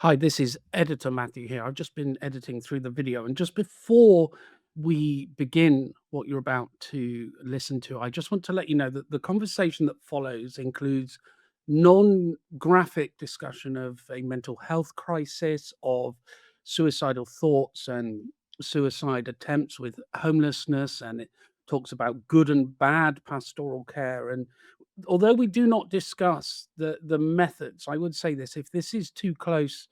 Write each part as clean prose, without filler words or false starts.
Hi, this is Editor Matthew here. I've just been editing through the video, and just before we begin what you're about to listen to, I just want to let you know that the conversation that follows includes non graphic discussion of a mental health crisis, of suicidal thoughts and suicide attempts with homelessness, and it talks about good and bad pastoral care. And although we do not discuss the methods, I would say this: if this is too close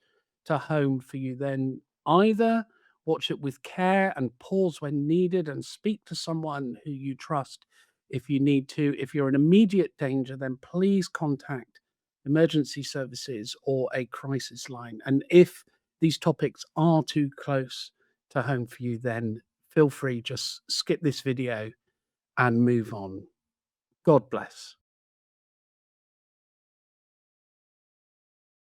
to home for you, then either watch it with care and pause when needed and speak to someone who you trust if you need to. If you're in immediate danger, then please contact emergency services or a crisis line. And if these topics are too close to home for you, then feel free, just skip this video and move on. God bless.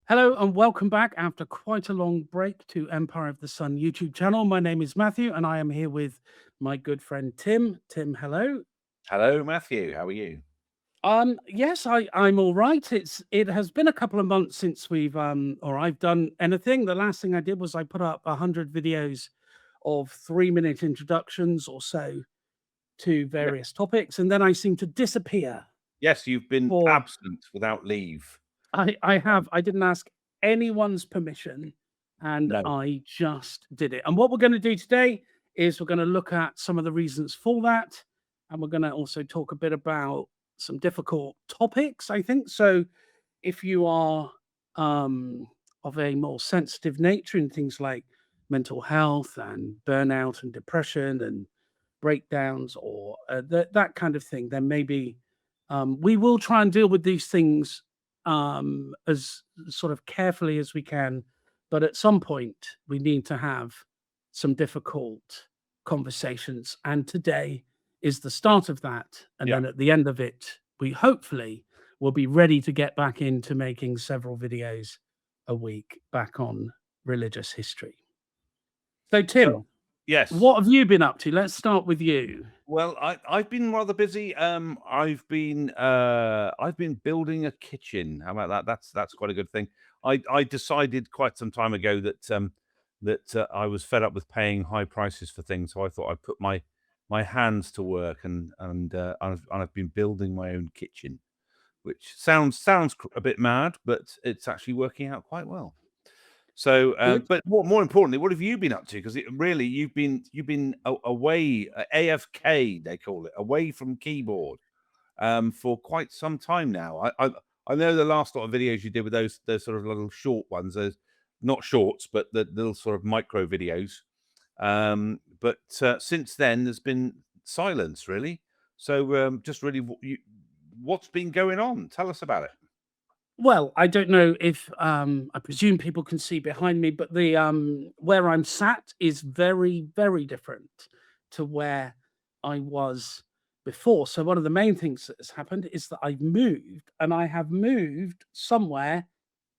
Hello and welcome back after quite a long break to Empire of the Sun YouTube channel. My name is Matthew and I am here with my good friend Tim. Tim, hello. Hello, Matthew. How are you? Yes, I'm all right. It has been a couple of months since we've or I've done anything. The last thing I did was I put up 100 videos of 3-minute introductions or so to Yeah. various topics, and then I seem to disappear Yes, you've been for absent without leave. I didn't ask anyone's permission, and No. I just did it. And what we're gonna do today is we're gonna look at some of the reasons for that, and we're gonna also talk a bit about some difficult topics, I think. So if you are, of a more sensitive nature in things like mental health and burnout and depression and breakdowns or, that kind of thing, then maybe, we will try and deal with these things, as sort of carefully as we can, but at some point, we need to have some difficult conversations, and today is the start of that, and Yeah. then at the end of it, we hopefully will be ready to get back into making several videos a week back on religious history. So, So, Tim, yes. what have you been up to? Let's start with you. Well, I've been rather busy. I've been building a kitchen. How about that? That's quite a good thing. I decided quite some time ago that I was fed up with paying high prices for things, so I thought I'd put my hands to work and I've been building my own kitchen, which sounds a bit mad, but it's actually working out quite well. So, Good. but more importantly, what have you been up to? Because really, you've been away, AFK they call it, away from keyboard, for quite some time now. I know the last lot of videos you did with those sort of little short ones, those not shorts, but the little sort of micro videos. But since then, there's been silence, really. So, just really, what's been going on? Tell us about it. Well, I don't know if, I presume people can see behind me, but the, where I'm sat is very, very different to where I was before. So one of the main things that has happened is that I've moved, and I have moved somewhere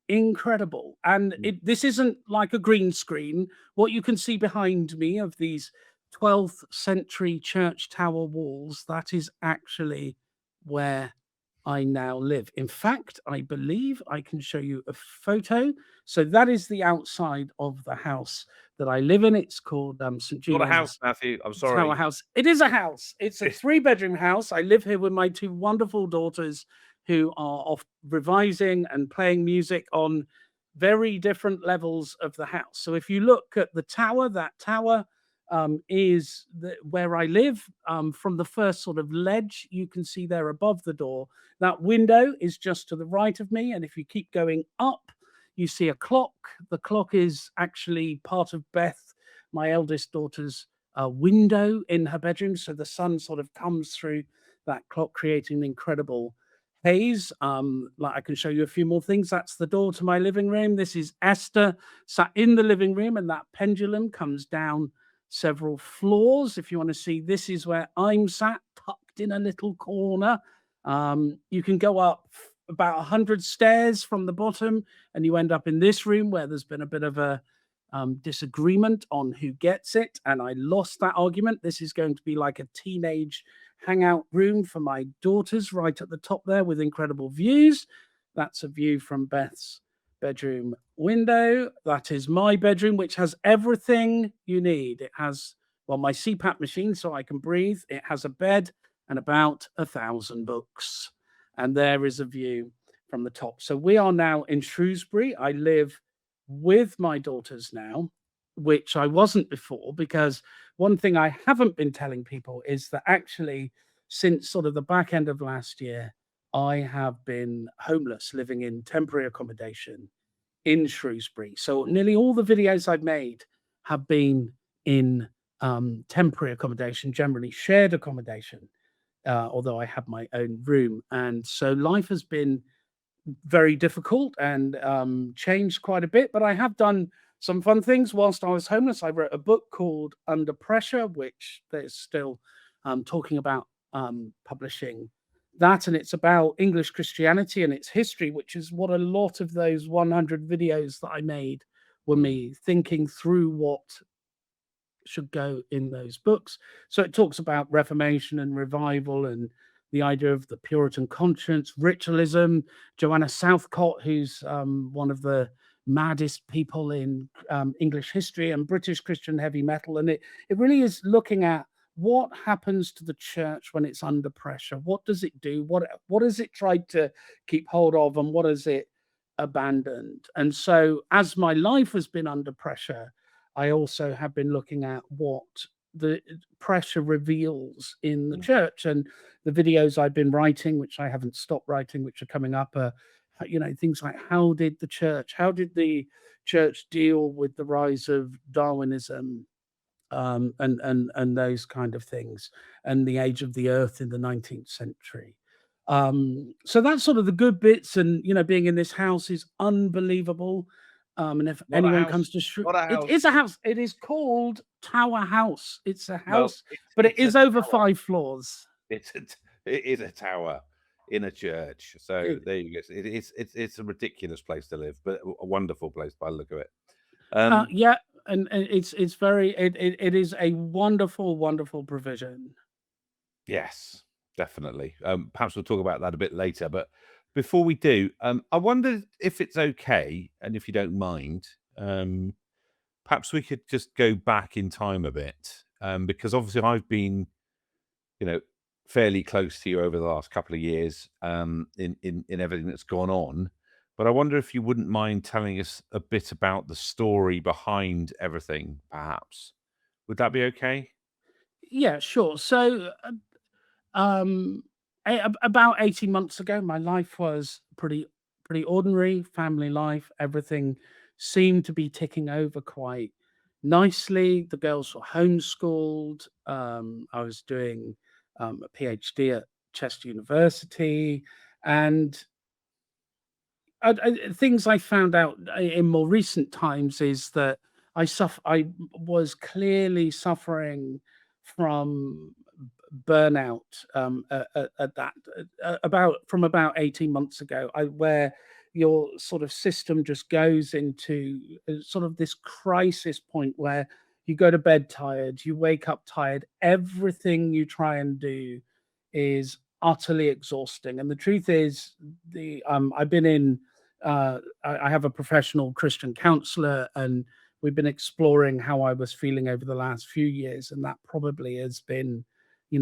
incredible. And this isn't like a green screen. What you can see behind me of these 12th century church tower walls, that is actually where I now live. In fact, I believe I can show you a photo. So that is the outside of the house that I live in. It's called St. Not a house, Julian's Matthew. I'm Tower sorry. House. It is a house. It's a three-bedroom house. I live here with my two wonderful daughters who are off revising and playing music on very different levels of the house. So if you look at the tower, that tower is where I live. From the first sort of ledge you can see there above the door, that window is just to the right of me. And if you keep going up, you see a clock. The clock is actually part of Beth, my eldest daughter's window in her bedroom. So the sun sort of comes through that clock, creating an incredible haze. Like I can show you a few more things. That's the door to my living room. This is Esther sat in the living room, and that pendulum comes down several floors. If you want to see, this is where I'm sat, tucked in a little corner. You can go up about 100 stairs from the bottom, and you end up in this room where there's been a bit of a disagreement on who gets it, and I lost that argument. This is going to be like a teenage hangout room for my daughters right at the top there with incredible views. That's a view from Beth's bedroom window. That is my bedroom, which has everything you need. It has, well, my CPAP machine so I can breathe. It has a bed and about 1,000 books. And there is a view from the top. So we are now in Shrewsbury. I live with my daughters now, which I wasn't before, because one thing I haven't been telling people is that actually, since sort of the back end of last year, I have been homeless, living in temporary accommodation in Shrewsbury. So nearly all the videos I've made have been in temporary accommodation, generally shared accommodation, although I have my own room. And so life has been very difficult and changed quite a bit. But I have done some fun things whilst I was homeless. I wrote a book called Under Pressure, which there's still talking about publishing that. And it's about English Christianity and its history, which is what a lot of those 100 videos that I made were me thinking through what should go in those books. So it talks about Reformation and revival and the idea of the Puritan conscience, ritualism. Joanna Southcott, who's one of the maddest people in English history and British Christian heavy metal. And it really is looking at what happens to the church when it's under pressure. What does it do? What has it tried to keep hold of, and what has it abandoned? And so as my life has been under pressure, I also have been looking at what the pressure reveals in the Mm. church, and the videos I've been writing, which I haven't stopped writing, which are coming up, things like how did the church deal with the rise of Darwinism, and those kind of things, and the age of the earth in the 19th century. So that's sort of the good bits, and being in this house is unbelievable. And if Not a anyone house. comes to Not a it house. is a house. It is called Tower House. It's a Well, house, but it it's a is over tower. 5 floors. It is a tower in a church. So It, there you go. It's a ridiculous place to live, but a wonderful place by the look of it. Um, yeah, and it's very it is a wonderful, wonderful provision. yes, definitely. Perhaps we'll talk about that a bit later. But before we do, I wonder if it's okay, and if you don't mind, perhaps we could just go back in time a bit, because obviously I've been, you know, fairly close to you over the last couple of years, in everything that's gone on. But I wonder if you wouldn't mind telling us a bit about the story behind everything, perhaps. Would that be okay? Yeah, sure. So Um, about 18 months ago, my life was pretty ordinary, family life. Everything seemed to be ticking over quite nicely. The girls were homeschooled. I was doing a PhD at Chester University, and things I found out in more recent times is that I was clearly suffering from burnout, at that about 18 months ago, where your sort of system just goes into sort of this crisis point where you go to bed tired, you wake up tired, everything you try and do is utterly exhausting. And the truth is, the I've been in I have a professional Christian counselor, and we've been exploring how I was feeling over the last few years, and that probably has been,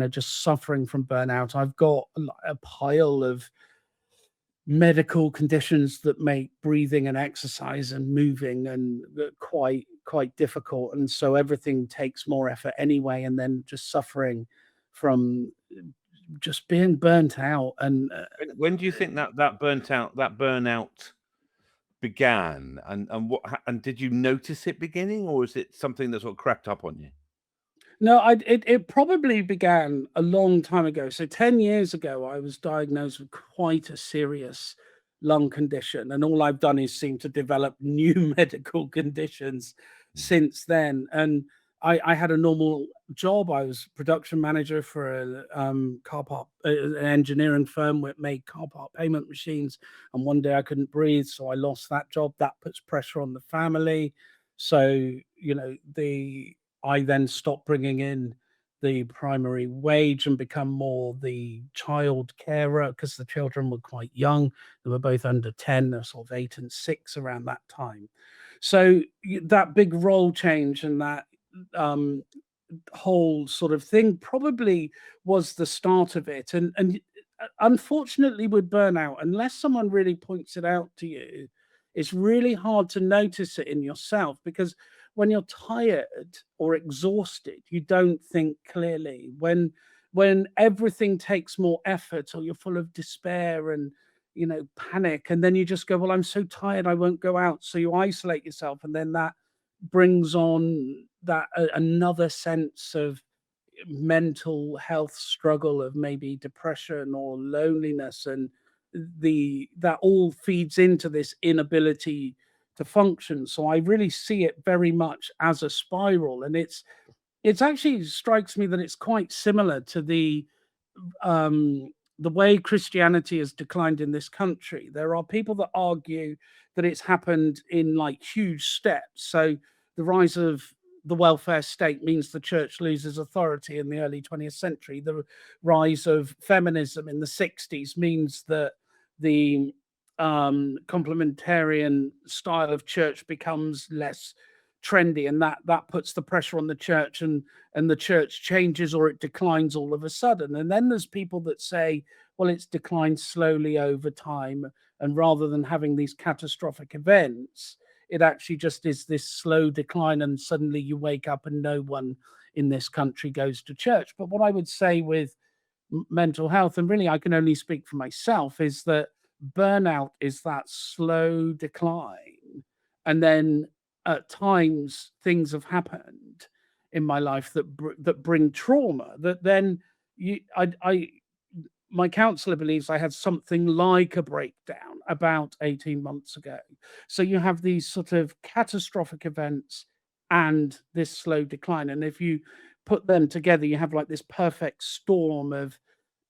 just suffering from burnout. I've got a pile of medical conditions that make breathing and exercise and moving and quite difficult, and so everything takes more effort anyway, and then just suffering from just being burnt out. And When do you think that burnout began, and did you notice it beginning, or is it something that sort of crept up on you? No, it probably began a long time ago. So 10 years ago, I was diagnosed with quite a serious lung condition, and all I've done is seem to develop new medical conditions Mm. since then. And I had a normal job. I was production manager for a car park, an engineering firm that made car park payment machines. And one day I couldn't breathe, so I lost that job. That puts pressure on the family. So, the I then stopped bringing in the primary wage and become more the child carer because the children were quite young. They were both under 10, they're sort of 8 and 6 around that time. So that big role change and that um, whole sort of thing probably was the start of it. And unfortunately, with burnout, unless someone really points it out to you, it's really hard to notice it in yourself because when you're tired or exhausted, you don't think clearly. When everything takes more effort or you're full of despair and panic, and then you just go, well, I'm so tired, I won't go out. So you isolate yourself, and then that brings on that another sense of mental health struggle of maybe depression or loneliness, and the that all feeds into this inability to function. So I really see it very much as a spiral, and it's actually strikes me that it's quite similar to um, the way Christianity has declined in this country. There are people that argue that it's happened in like huge steps. So the rise of the welfare state means the church loses authority in the early 20th century. The rise of feminism in the 60s means that the complementarian style of church becomes less trendy, and that puts the pressure on the church, and the church changes or it declines all of a sudden. And then there's people that say, well, it's declined slowly over time. And rather than having these catastrophic events, it actually just is this slow decline. And suddenly you wake up and no one in this country goes to church. But what I would say with mental health, and really I can only speak for myself, is that burnout is that slow decline. And then at times things have happened in my life that bring trauma that then I my counselor believes I had something like a breakdown about 18 months ago. So you have these sort of catastrophic events and this slow decline. And if you put them together, you have like this perfect storm of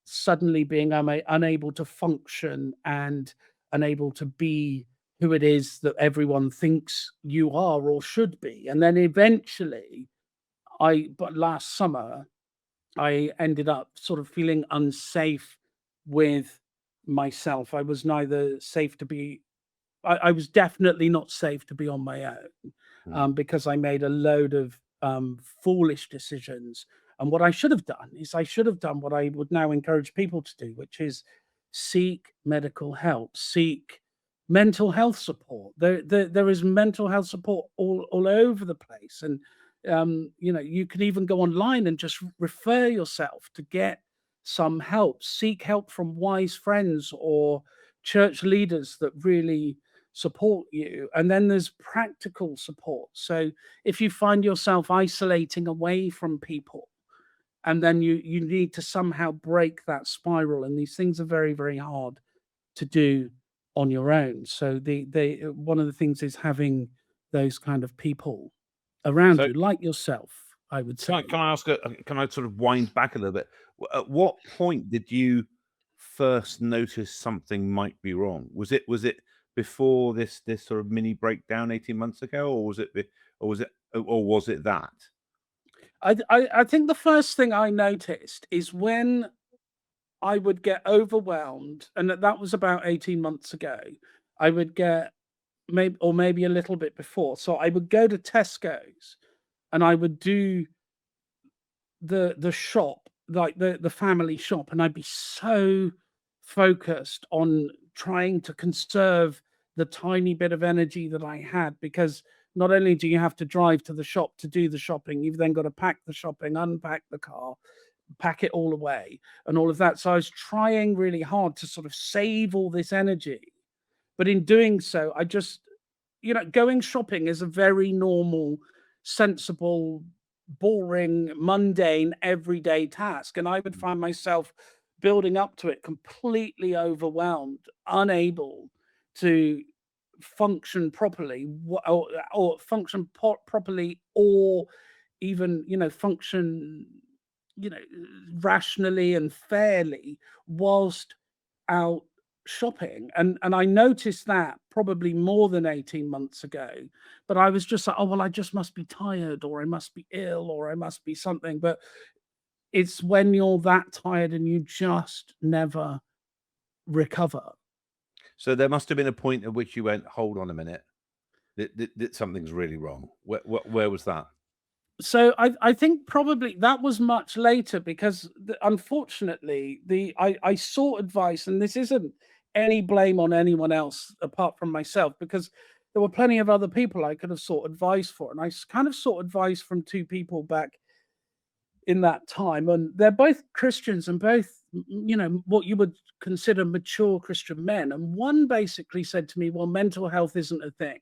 suddenly being unable to function and unable to be who it is that everyone thinks you are or should be. And then eventually, but last summer, I ended up sort of feeling unsafe with myself. I was neither safe to be I was definitely not safe to be on my own, Mm. because I made a load of foolish decisions. And what I should have done is I should have done what I would now encourage people to do, which is seek medical help, seek mental health support. There is mental health support all over the place, and you can even go online and just refer yourself to get some help. Seek help from wise friends or church leaders that really support you. And then there's practical support. So if you find yourself isolating away from people, and then you need to somehow break that spiral, and these things are very, very hard to do on your own. So the one of the things is having those kind of people around So you, like yourself, I would can I say. can I ask can I sort of wind back a little bit? At what point did you first notice something might be wrong? Was it before this sort of mini breakdown 18 months ago, or was it that? I think the first thing I noticed is when I would get overwhelmed, and that was about 18 months ago. I would get maybe a little bit before. So I would go to Tesco's and I would do the shop, like the family shop, and I'd be so focused on trying to conserve the tiny bit of energy that I had, because not only do you have to drive to the shop to do the shopping, you've then got to pack the shopping, unpack the car, pack it all away, and all of that. So I was trying really hard to sort of save all this energy. But in doing so, I just, going shopping is a very normal, sensible, boring, mundane, everyday task. And I would find myself building up to it completely overwhelmed, unable to function properly, or function properly, or even, function, you know, rationally and fairly whilst out shopping. And I noticed that probably more than 18 months ago. But I was just like, oh well, I just must be tired, or I must be ill, or I must be something. But it's when you're that tired and you just never recover. So there must have been a point at which you went, hold on a minute, something's really wrong. Where was that? So I think probably that was much later because unfortunately I sought advice, and this isn't any blame on anyone else apart from myself, because there were plenty of other people I could have sought advice for, and kind of sought advice from two people back in that time, and they're both Christians and both what you would consider mature Christian men, and one basically said to me, well, mental health isn't a thing.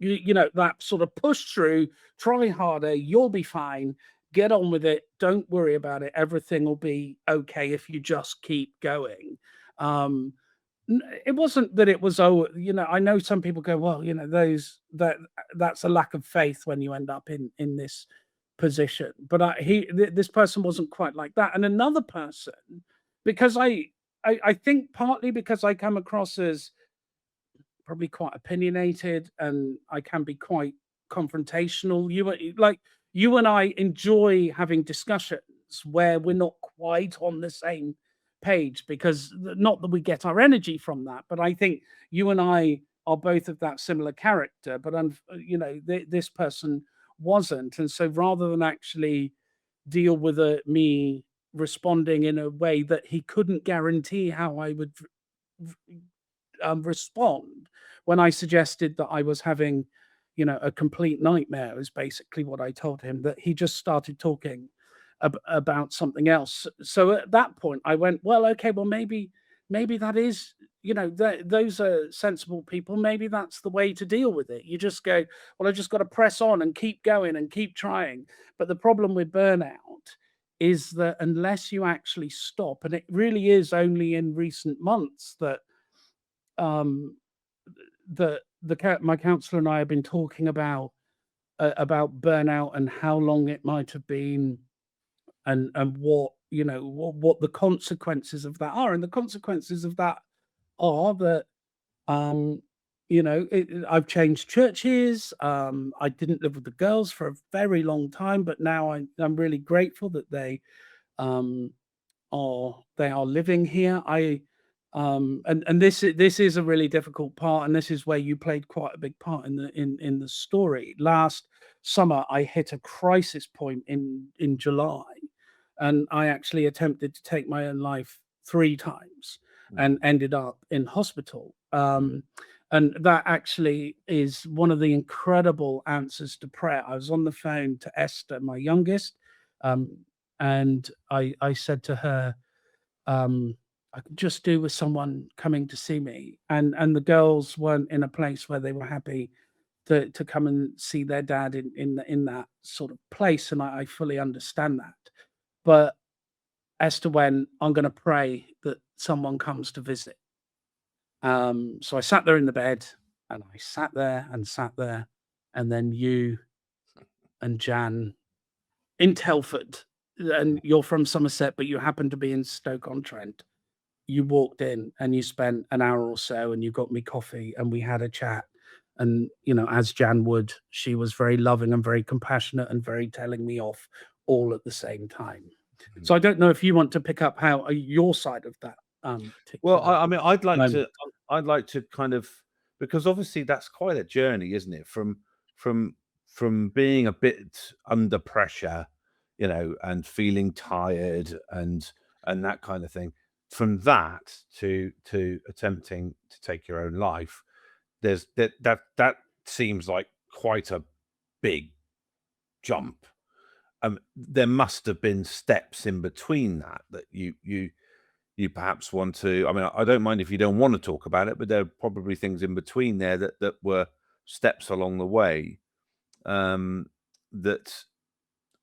That sort of push through, try harder, you'll be fine, get on with it, don't worry about it, everything will be okay if you just keep going. Um, it wasn't that it was, oh, I know some people go, well, that's a lack of faith when you end up in this position. But this person wasn't quite like that. And another person, because I think partly because I come across as probably quite opinionated and I can be quite confrontational. You and I enjoy having discussions where we're not quite on the same page, because not that we get our energy from that, but I think you and I are both of that similar character. But this person wasn't, and so rather than actually deal with me responding in a way that he couldn't guarantee how I would respond when I suggested that I was having, a complete nightmare, is basically what I told him, that he just started talking about something else. So at that point, I went, well, okay, well, maybe that is, those are sensible people. Maybe that's the way to deal with it. You just go, well, I just got to press on and keep going and keep trying. But the problem with burnout is that unless you actually stop, and it really is only in recent months that um, my counselor and I have been talking about burnout and how long it might have been, and what the consequences of that are, and the consequences of that are that um I've changed churches. I didn't live with the girls for a very long time, but now I'm really grateful that um they are living here. And this is a really difficult part, and this is where you played quite a big part in the story. Last summer, I hit a crisis point in July, and I actually attempted to take my own life 3 times Mm, and ended up in hospital. And that actually is one of the incredible answers to prayer. I was on the phone to Esther, my youngest, um, and I said to her, um, I could just do with someone coming to see me. And the girls weren't in a place where they were happy to come and see their dad in that sort of place, and I fully understand that. But as to when, I'm gonna pray that someone comes to visit. So I sat there in the bed, and I sat there, and then you and Jan in Telford, and you're from Somerset, but you happen to be in Stoke-on-Trent. You walked in and you spent an hour or so and you got me coffee and we had a chat. And, as Jan would, she was very loving and very compassionate and very telling me off all at the same time. mm. So I don't know if you want to pick up how your side of that Well, particular I mean, moment. I'd like to kind of, because obviously that's quite a journey, isn't it? From from being a bit under pressure, and feeling tired and that kind of thing. From that to attempting to take your own life, there's that seems like quite a big jump. There must have been steps in between that you perhaps want to. I mean, I don't mind if you don't want to talk about it, but there are probably things in between there that were steps along the way, um, that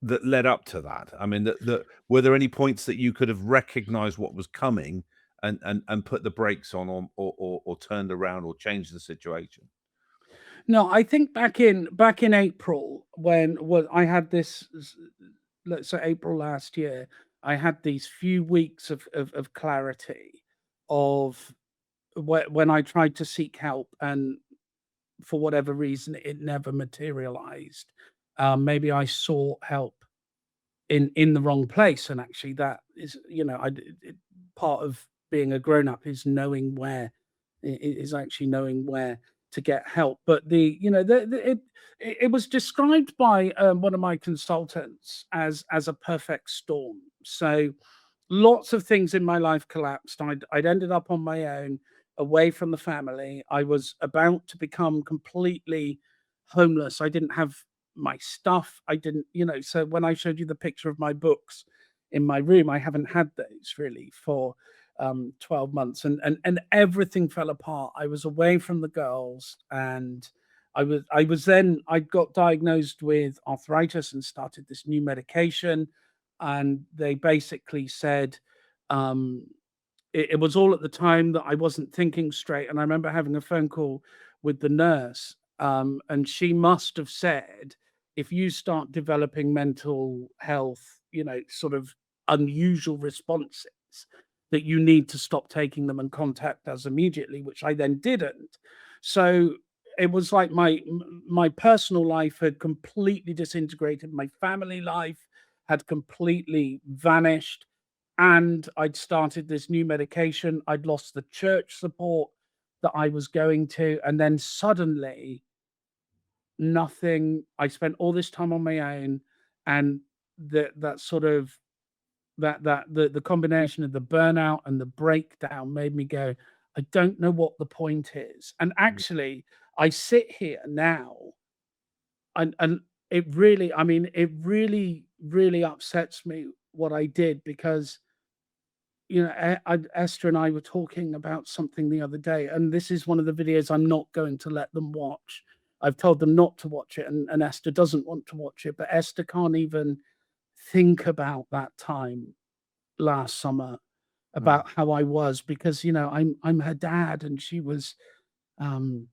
that led up to that. I mean, that were there any points that you could have recognized what was coming and put the brakes on, or turned around or changed the situation? No, I think back in April, when I had let's say April last year, I had these few weeks of clarity of when I tried to seek help, and for whatever reason, it never materialized. Maybe I sought help in the wrong place. And actually, that is, part of being a grown up is knowing where is actually knowing where to get help. But it was described by one of my consultants as a perfect storm. So lots of things in my life collapsed. I'd ended up on my own, away from the family. I was about to become completely homeless. I didn't have my stuff. I didn't, so when I showed you the picture of my books in my room, I haven't had those really for 12 months, and everything fell apart. I was away from the girls, and I got diagnosed with arthritis and started this new medication, and they basically said, um, it was all at the time that I wasn't thinking straight. And I remember having a phone call with the nurse, and she must have said, if you start developing mental health, sort of unusual responses, that you need to stop taking them and contact us immediately, which I then didn't. So it was like my personal life had completely disintegrated. My family life had completely vanished, and I'd started this new medication. I'd lost the church support that I was going to, and then suddenly nothing. I spent all this time on my own, and that sort of the combination of the burnout and the breakdown made me go, I don't know what the point is. And Mm. actually, I sit here now, and it really, I mean, it really, really upsets me what I did, because Esther and I were talking about something the other day, and this is one of the videos I'm not going to let them watch. I've told them not to watch it, and Esther doesn't want to watch it, but Esther can't even think about that time last summer, Mm. about how I was, because I'm her dad, and um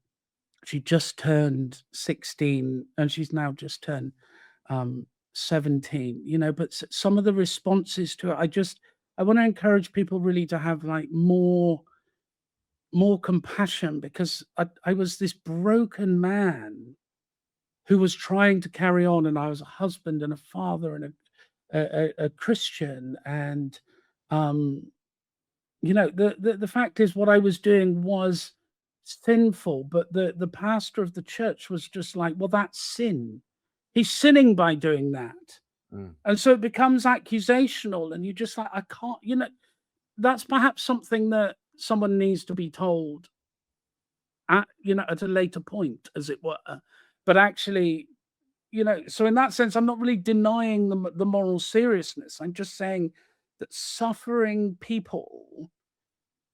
she just turned 16, and she's now just turned 17, but some of the responses to it, I want to encourage people really to have like more compassion, because I was this broken man who was trying to carry on, and I was a husband and a father and a Christian, and um the fact is, what I was doing was sinful, but the pastor of the church was just like, well, that's sin. He's sinning by doing that. Mm. And so it becomes accusational, and you just like, I can't, that's perhaps something that someone needs to be told at a later point, as it were. But actually, so in that sense, I'm not really denying the moral seriousness. I'm just saying that suffering people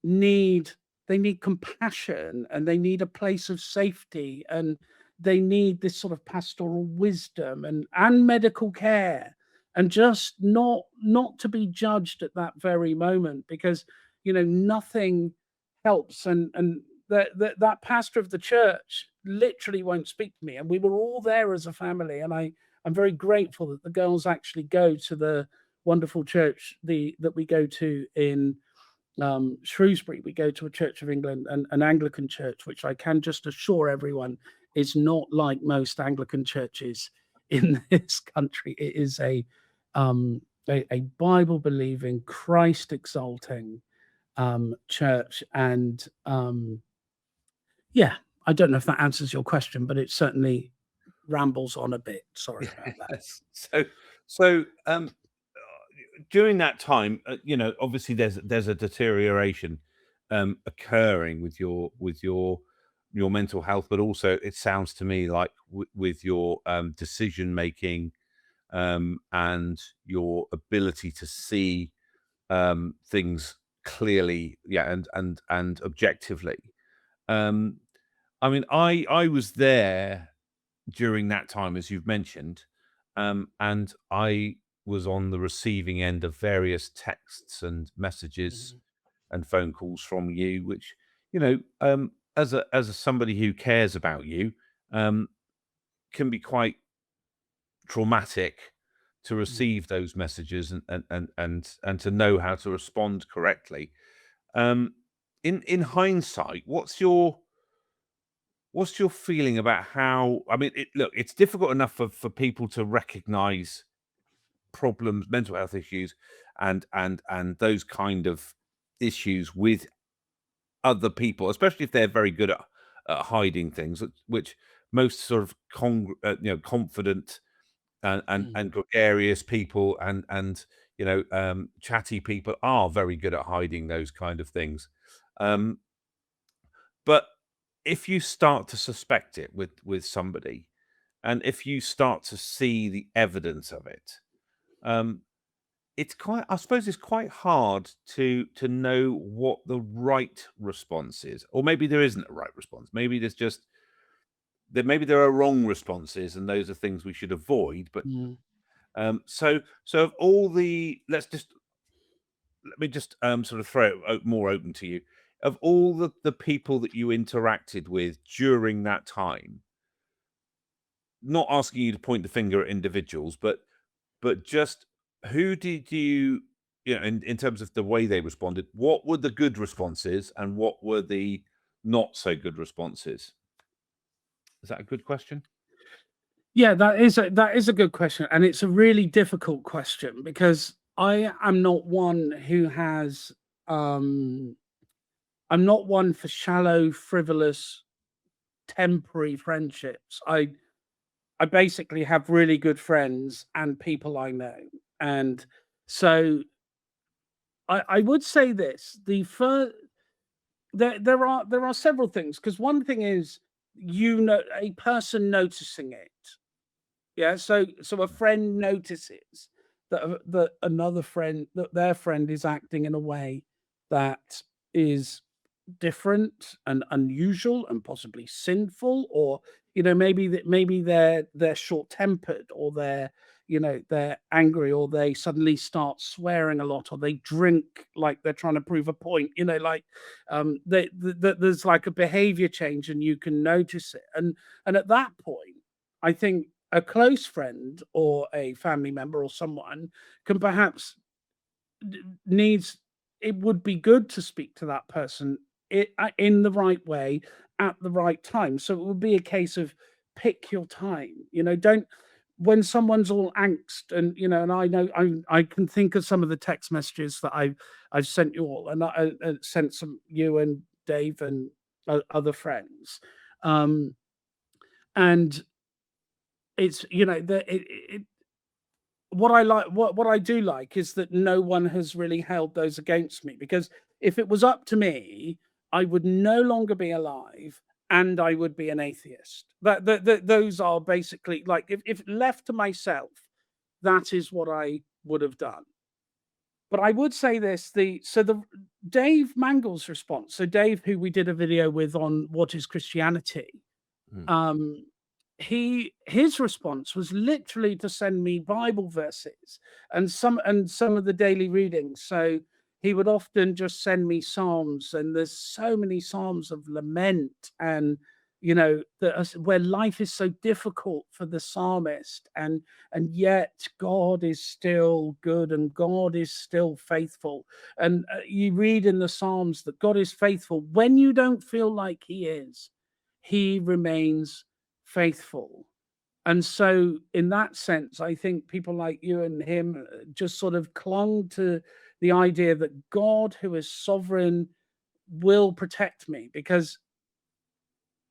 need they need compassion, and they need a place of safety, and they need this sort of pastoral wisdom and medical care, and just not to be judged at that very moment, because nothing helps. And that pastor of the church literally won't speak to me, and we were all there as a family, and I'm very grateful that the girls actually go to the wonderful church that we go to in Shrewsbury. We go to a Church of England, an Anglican church, which I can just assure everyone is not like most Anglican churches in this country. It is a Bible believing, Christ exalting church, and yeah, I don't know if that answers your question, but it certainly rambles on a bit. Sorry about that. Yes. So, during that time, obviously there's a deterioration occurring with your mental health, but also it sounds to me like with your decision making, and your ability to see things clearly, yeah, and objectively. Um, I mean, I was there during that time, as you've mentioned, and I was on the receiving end of various texts and messages Mhm. and phone calls from you, which, as a somebody who cares about you, um, can be quite traumatic to Mm. receive those messages, and to know how to respond correctly. Um, in hindsight, what's your feeling about how? I mean, look, it's difficult enough for people to recognize problems, mental health issues, and those kind of issues with other people, especially if they're very good at hiding things, which most sort of confident Mm. and gregarious people and chatty people are very good at hiding those kind of things. Um, but if you start to suspect it with somebody, and if you start to see the evidence of it, um, it's quite, I suppose it's quite hard to know what the right response is. Or maybe there isn't a right response. Maybe there's just maybe there are wrong responses, and those are things we should avoid. But Mm. so of all the, let me just sort of throw it more open to you. Of all the people that you interacted with during that time, not asking you to point the finger at individuals, but just who did you, in terms of the way they responded, what were the good responses and what were the not so good responses? Is that a good question? Yeah, that is a good question, and it's a really difficult question because I am not one who has um I'm not one for shallow, frivolous, temporary friendships. I basically have really good friends and people I know. And so I would say this, the first there are several things, because one thing is, a person noticing it. Yeah, so a friend notices that another friend, that their friend is acting in a way that is different and unusual and possibly sinful, or maybe they're short-tempered, or they're angry, or they suddenly start swearing a lot, or they drink like they're trying to prove a point, there's like a behavior change, and you can notice it. And at that point, I think a close friend or a family member or someone can perhaps needs it would be good to speak to that person in the right way at the right time. So it would be a case of pick your time. Don't when someone's all angst, and I can think of some of the text messages that I've sent you all, and I sent some you and Dave and other friends, um, and it's the it, what I like, what I do like, is that no one has really held those against me, because if it was up to me, I would no longer be alive, and I would be an atheist. Those are basically, like, if left to myself, that is what I would have done. But I would say this, the Dave Mangle's response. So Dave, who we did a video with on what is Christianity, Mm. um, his response was literally to send me Bible verses and some of the daily readings. So he would often just send me psalms, and there's so many psalms of lament, and where life is so difficult for the psalmist, and yet God is still good, and God is still faithful. And you read in the psalms that God is faithful when you don't feel like he is. He remains faithful. And so, in that sense, I think people like you and him just sort of clung to the idea that God, who is sovereign, will protect me, because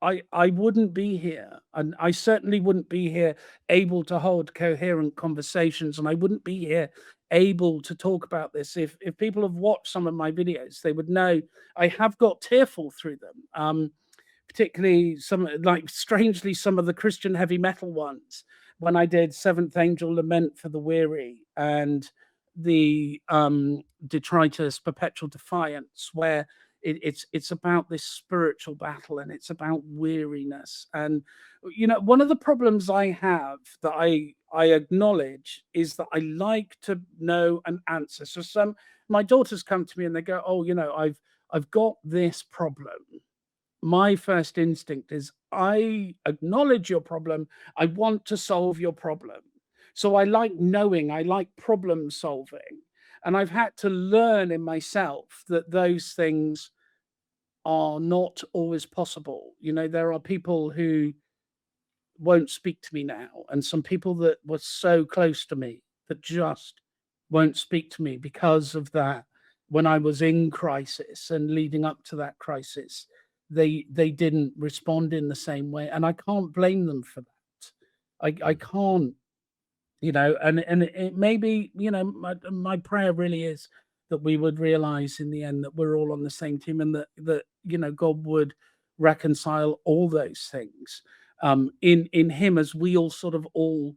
I wouldn't be here, and I certainly wouldn't be here able to hold coherent conversations, and I wouldn't be here able to talk about this if people have watched some of my videos. They would know I have got tearful through them. Particularly some, like, strangely, some of the Christian heavy metal ones, when I did Seventh Angel Lament for the Weary, and the Detritus Perpetual Defiance, where it's about this spiritual battle, and it's about weariness. And one of the problems I have, that I acknowledge, is that I like to know an answer. So my daughters come to me and they go, "Oh, I've got this problem." My first instinct is, I acknowledge your problem. I want to solve your problem. So I like knowing, I like problem solving. And I've had to learn in myself that those things are not always possible. There are people who won't speak to me now, and some people that were so close to me that just won't speak to me because of that. When I was in crisis and leading up to that crisis, they didn't respond in the same way, and I can't blame them for that. I can't, and it may be, my prayer really is that we would realize in the end that we're all on the same team, and that God would reconcile all those things in Him as we all sort of all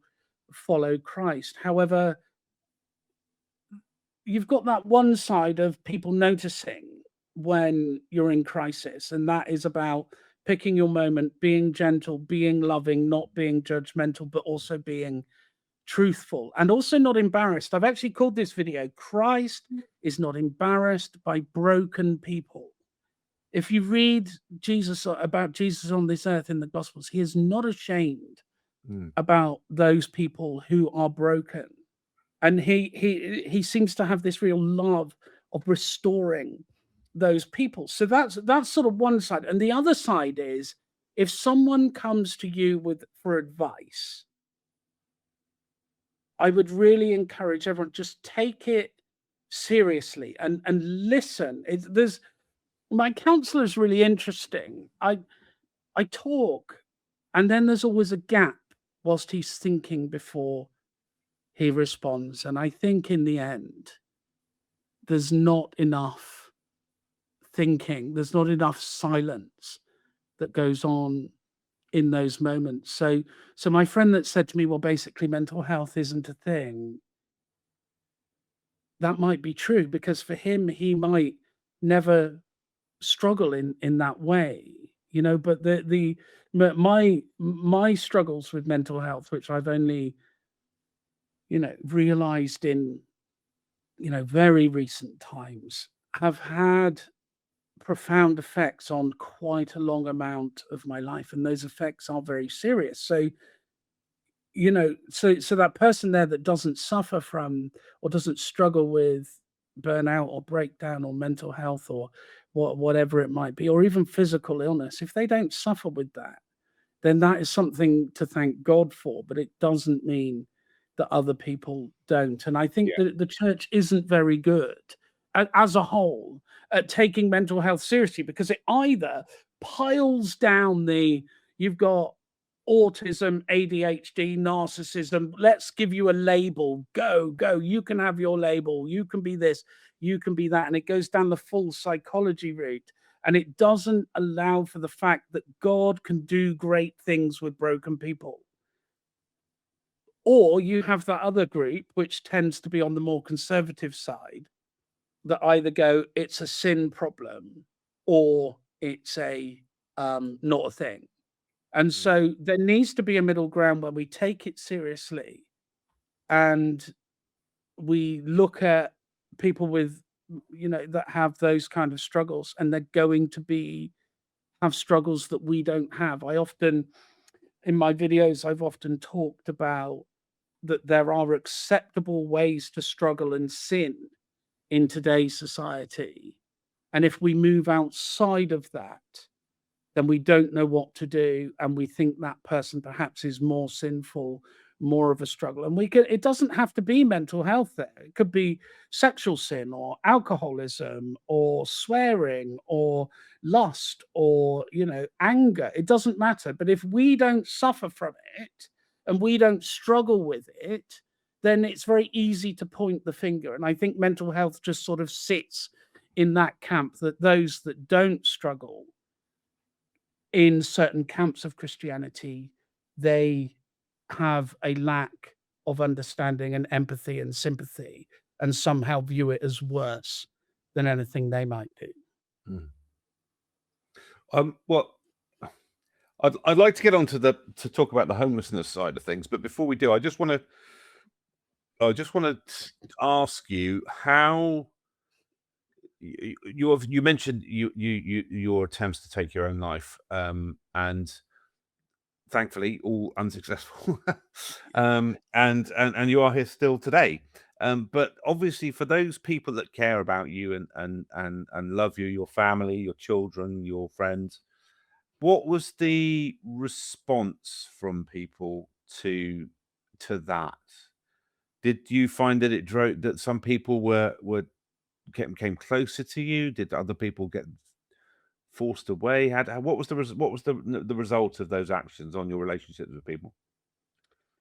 follow Christ. However, you've got that one side of people noticing when you're in crisis, and that is about picking your moment, being gentle, being loving, not being judgmental, but also being truthful and also not embarrassed. I've actually called this video Christ is not embarrassed by broken people. If you read about Jesus on this earth in the Gospels, he is not ashamed Mm. about those people who are broken. And he seems to have this real love of restoring those people. So that's sort of one side. And the other side is, if someone comes to you for advice, I would really encourage everyone, just take it seriously and listen. There's my counselor is really interesting. I talk, and then there's always a gap whilst he's thinking before he responds. And I think in the end, there's not enough thinking, there's not enough silence that goes on in those moments. So my friend that said to me, well, basically mental health isn't a thing, that might be true, because for him, he might never struggle in that way, but my struggles with mental health, which I've only, realized in, very recent times, have had profound effects on quite a long amount of my life, and those effects are very serious. So that person there that doesn't suffer from or doesn't struggle with burnout or breakdown or mental health or whatever it might be, or even physical illness, if they don't suffer with that, then that is something to thank God for, but it doesn't mean that other people don't. And I think Yeah. that the church isn't very good as a whole at taking mental health seriously, because it either piles down you've got autism, ADHD, narcissism, let's give you a label, go, you can have your label, you can be this, you can be that. And it goes down the full psychology route. And it doesn't allow for the fact that God can do great things with broken people. Or you have that other group, which tends to be on the more conservative side, that either go, it's a sin problem, or it's not a thing. And Mm. so there needs to be a middle ground where we take it seriously and we look at people with, that have those kind of struggles, and they're going to have struggles that we don't have. In my videos, I've often talked about that there are acceptable ways to struggle and sin in today's society. And if we move outside of that, then we don't know what to do, and we think that person perhaps is more sinful, more of a struggle. And it doesn't have to be mental health there. It could be sexual sin or alcoholism or swearing or lust or, anger. It doesn't matter. But if we don't suffer from it and we don't struggle with it, then it's very easy to point the finger. And I think mental health just sort of sits in that camp, that those that don't struggle in certain camps of Christianity, they have a lack of understanding and empathy and sympathy, and somehow view it as worse than anything they might do. Mm. Well, I'd like to get on to talk about the homelessness side of things, but before we do, I just want to ask you how you mentioned your attempts to take your own life, and thankfully all unsuccessful, and you are here still today. But obviously, for those people that care about you and love you, your family, your children, your friends, what was the response from people to that? Did you find that it drove that some people were came closer to you? Did other people get forced away? What was the result of those actions on your relationships with people?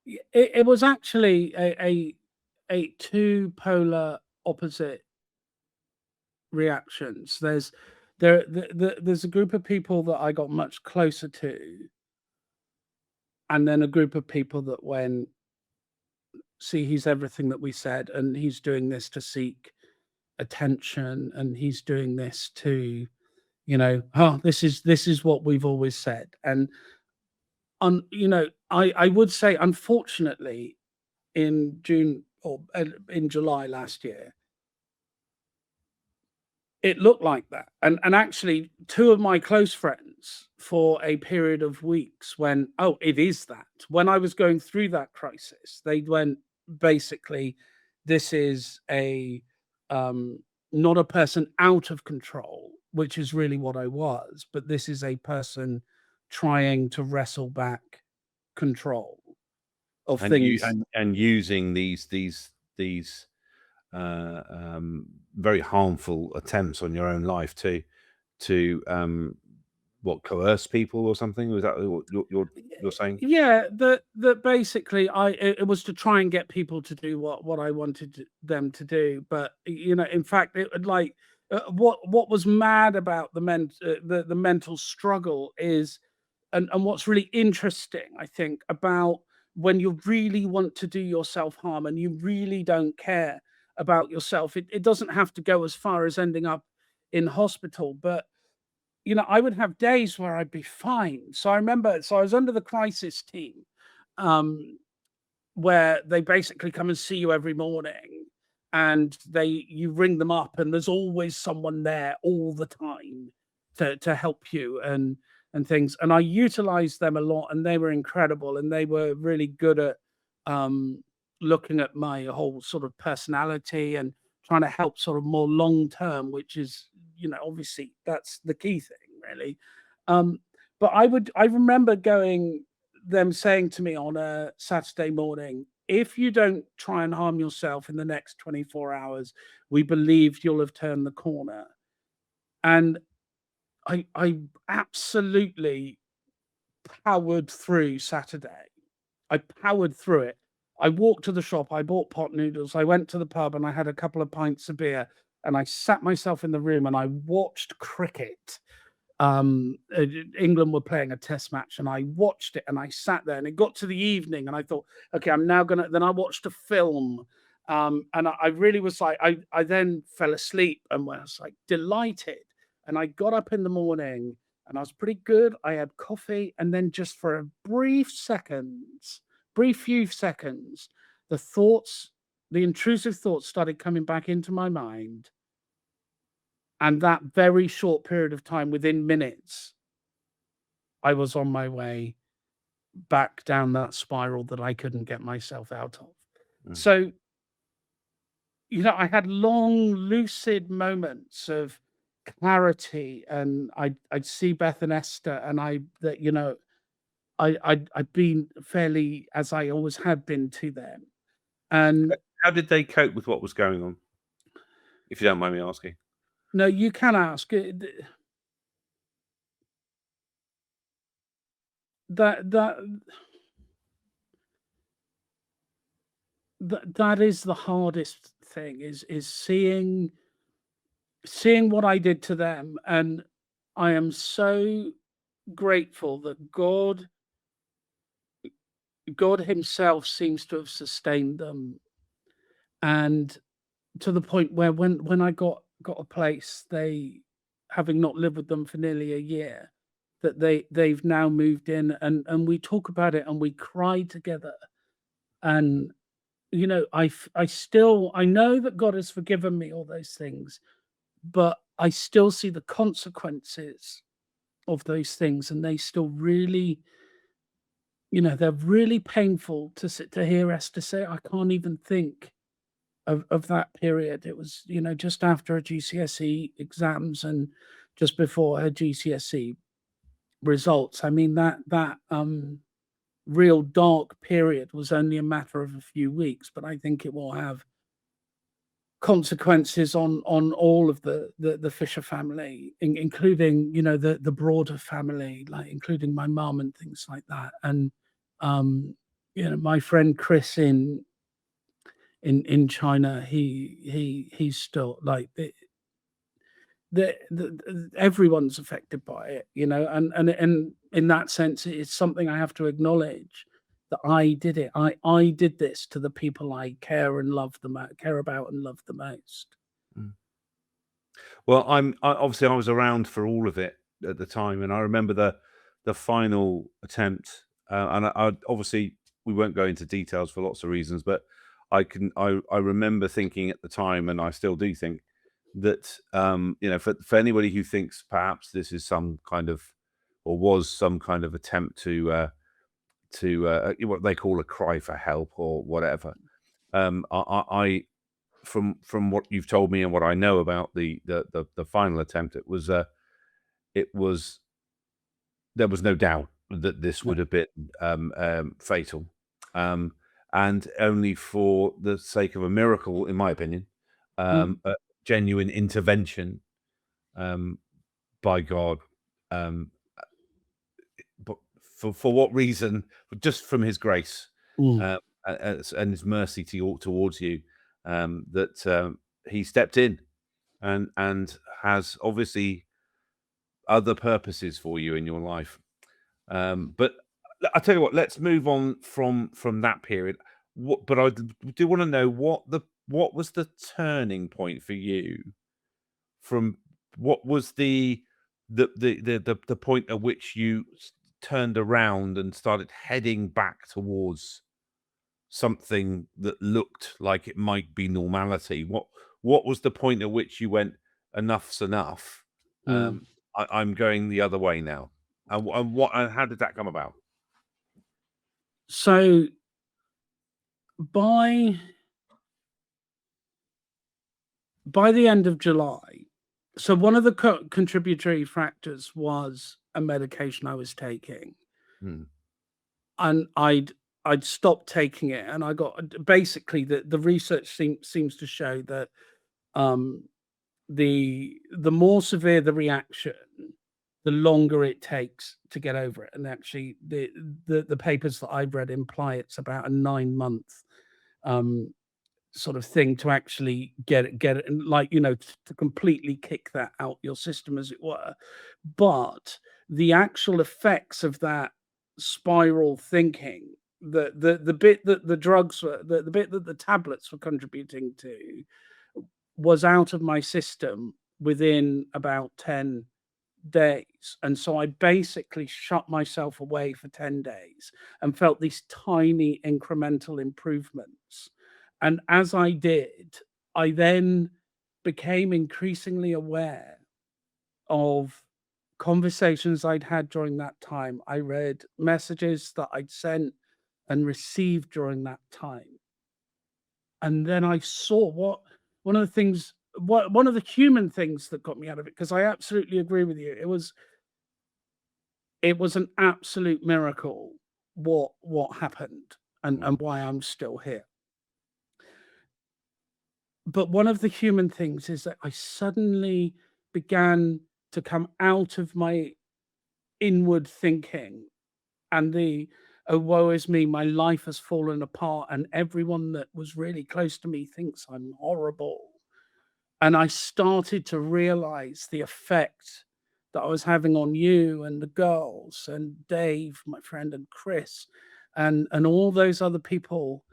It was actually a two polar opposite reactions. There's a group of people that I got much closer to, and then a group of people that went, see, he's everything that we said, and he's doing this to seek attention, and he's doing this to, oh, this is what we've always said. And I would say, unfortunately, in June or in July last year, it looked like that. And actually, two of my close friends for a period of weeks when, "Oh, it is that." When I was going through that crisis, they went, basically, "This is not a person out of control," which is really what I was, but this is a person trying to wrestle back control of And you things. and using these very harmful attempts on your own life to what, coerce people or something? Was that what you're saying? Yeah, that basically it was to try and get people to do what I wanted them to do. But in fact, it would like what was mad about the mental struggle is, and what's really interesting, I think, about when you really want to do yourself harm and you really don't care about yourself, it doesn't have to go as far as ending up in hospital, but I would have days where I'd be fine. So I remember, so I was under the crisis team, um, where they basically come and see you every morning, and you ring them up, and there's always someone there all the time to help you and things. And I utilized them a lot, and they were incredible, and they were really good at um, looking at my whole sort of personality and trying to help sort of more long term, which is, obviously that's the key thing, really. Um, but I remember them saying to me on a Saturday morning, "If you don't try and harm yourself in the next 24 hours, we believe you'll have turned the corner." And I absolutely powered through Saturday. I powered through it. I walked to the shop, I bought pot noodles, I went to the pub and I had a couple of pints of beer, and I sat myself in the room and I watched cricket. England were playing a test match, and I watched it, and I sat there, and it got to the evening, and I thought, okay, I'm now gonna. Then I watched a film, and I really was like, I then fell asleep and was like delighted, and I got up in the morning, and I was pretty good. I had coffee, and then just for a brief few seconds, the thoughts, the intrusive thoughts started coming back into my mind, and that very short period of time, within minutes, I was on my way back down that spiral that I couldn't get myself out of. Mm. So, I had long, lucid moments of clarity, and I'd see Beth and Esther, and I'd been fairly, as I always had been, to them. And How did they cope with what was going on, if you don't mind me asking? no, you can ask that that is the hardest thing, is seeing what I did to them. And I am so grateful that God himself seems to have sustained them, and to the point where when I got a place, they, having not lived with them for nearly a year, that they've now moved in, and we talk about it and we cry together. And I still, I know that God has forgiven me all those things, but I still see the consequences of those things, and they still really, they're really painful to hear Esther say. I can't even think of that period. It was, just after her GCSE exams and just before her GCSE results. I mean, that real dark period was only a matter of a few weeks, but I think it will have consequences on all of the Fisher family, including, you know, the broader family, like including my mum and things like that. And you know, my friend Chris in China, he's still like everyone's affected by it, you know, and in that sense, it's something I have to acknowledge that I did it. I did this to the people I care about and love the most. Mm. Well, obviously I was around for all of it at the time, and I remember the final attempt. And obviously we won't go into details for lots of reasons, but I remember thinking at the time, and I still do think that you know, for anybody who thinks perhaps this is some kind of, or was some kind of attempt to what they call a cry for help or whatever. I from what you've told me and what I know about the final attempt, it was there was no doubt that this Yeah. would have been fatal, and only for the sake of a miracle, in my opinion, Mm. a genuine intervention by God. Um, but for what reason? Just from His grace Mm. uh, and His mercy towards you, that He stepped in and has obviously other purposes for you in your life. But I tell you what, let's move on from that period. But I do want to know what was the turning point for you from what was the point at which you turned around and started heading back towards something that looked like it might be normality? What was the point at which you went, enough's enough? Mm. I'm going the other way now. And how did that come about? So by the end of July, so one of the contributory factors was a medication I was taking, Hmm. and I'd stopped taking it, and I got basically the research seems to show that um, the more severe the reaction, the longer it takes to get over it. And actually, the papers that I've read imply it's about a 9 month um, sort of thing to actually get it, and like, you know, to completely kick that out your system, as it were. But the actual effects of that spiral thinking, the bit that the drugs were, the bit that the tablets were contributing to, was out of my system within about 10 days. And so I basically shut myself away for 10 days and felt these tiny incremental improvements. And as I did, I then became increasingly aware of conversations I'd had during that time. I read messages that I'd sent and received during that time. And then I saw what one of the things, what one of the human things that got me out of it, because I absolutely agree with you. It was an absolute miracle what happened, and Mm. why I'm still here. But one of the human things is that I suddenly began to come out of my inward thinking and the, "Oh, woe is me, my life has fallen apart, and everyone that was really close to me thinks I'm horrible." And I started to realize the effect that I was having on you and the girls and Dave, my friend, and Chris, and all those other people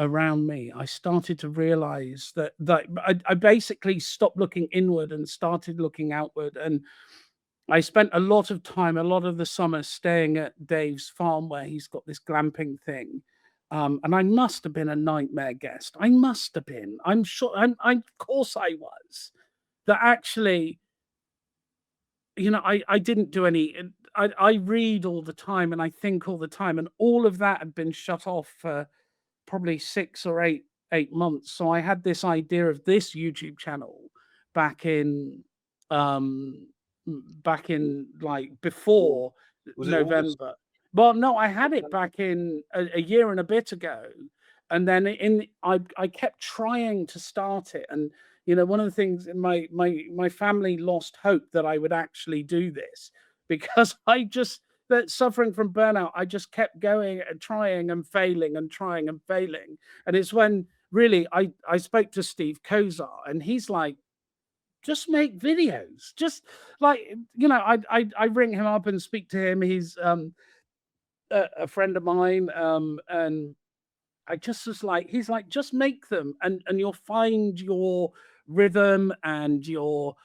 around me. I started to realize that I basically stopped looking inward and started looking outward. And I spent a lot of time, a lot of the summer, staying at Dave's farm where he's got this glamping thing. And I must have been a nightmare guest. I must have been. I'm sure. Of course, I was. That actually, you know, I didn't do any. I read all the time and I think all the time, and all of that had been shut off for probably 6 or 8 months. So I had this idea of this YouTube channel back in, back in, like, Au- before Was it August? November. Well, no, I had it back in a year and a bit ago, and then I kept trying to start it, and one of the things in my family lost hope that I would actually do this because I just that suffering from burnout, I just kept going and trying and failing and trying and failing, and it's when really I spoke to Steve Kozar, and he's like, just make videos, just like I ring him up and speak to him. He's a friend of mine, and I just was like, he's like, just make them, and you'll find your rhythm and your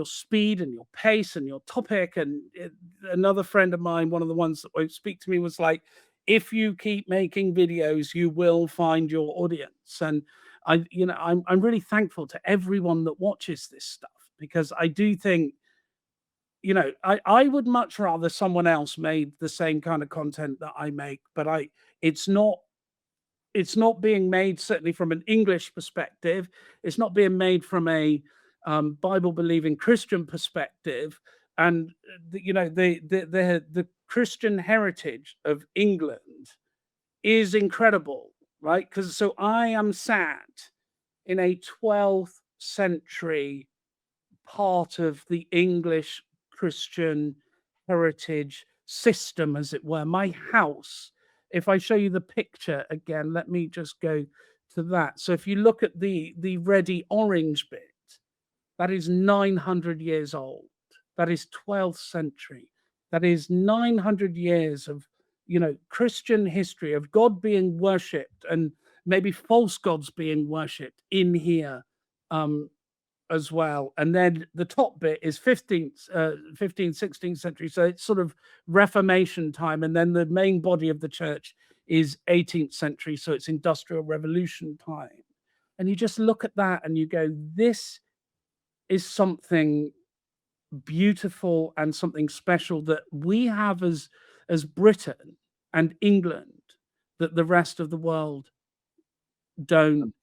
speed and your pace and your topic. And another friend of mine, one of the ones that would speak to me, was like, if you keep making videos, you will find your audience. And I'm really thankful to everyone that watches this stuff because I do think I would much rather someone else made the same kind of content that I make, but it's not it's not being made certainly from an English perspective. It's not being made from a Bible believing Christian perspective, and the Christian heritage of England is incredible, right? Because so I am sat in a 12th century part of the English Christian heritage system, as it were. My house, if I show you the picture again, let me just go to that. So if you look at the ready orange bit, that is 900 years old. That is 12th century. That is 900 years of Christian history of God being worshipped and maybe false gods being worshipped in here. Um, as well. And then the top bit is 15th, 16th century. So it's sort of Reformation time. And then the main body of the church is 18th century. So it's Industrial Revolution time. And you just look at that and you go, this is something beautiful and something special that we have as Britain and England that the rest of the world don't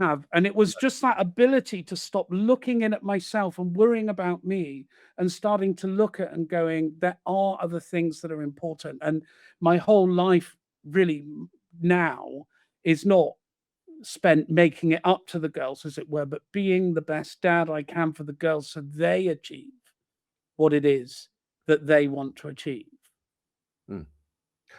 have. And it was just that ability to stop looking in at myself and worrying about me and starting to look at and going, there are other things that are important. And my whole life really now is not spent making it up to the girls, as it were, but being the best dad I can for the girls so they achieve what it is that they want to achieve. Mm.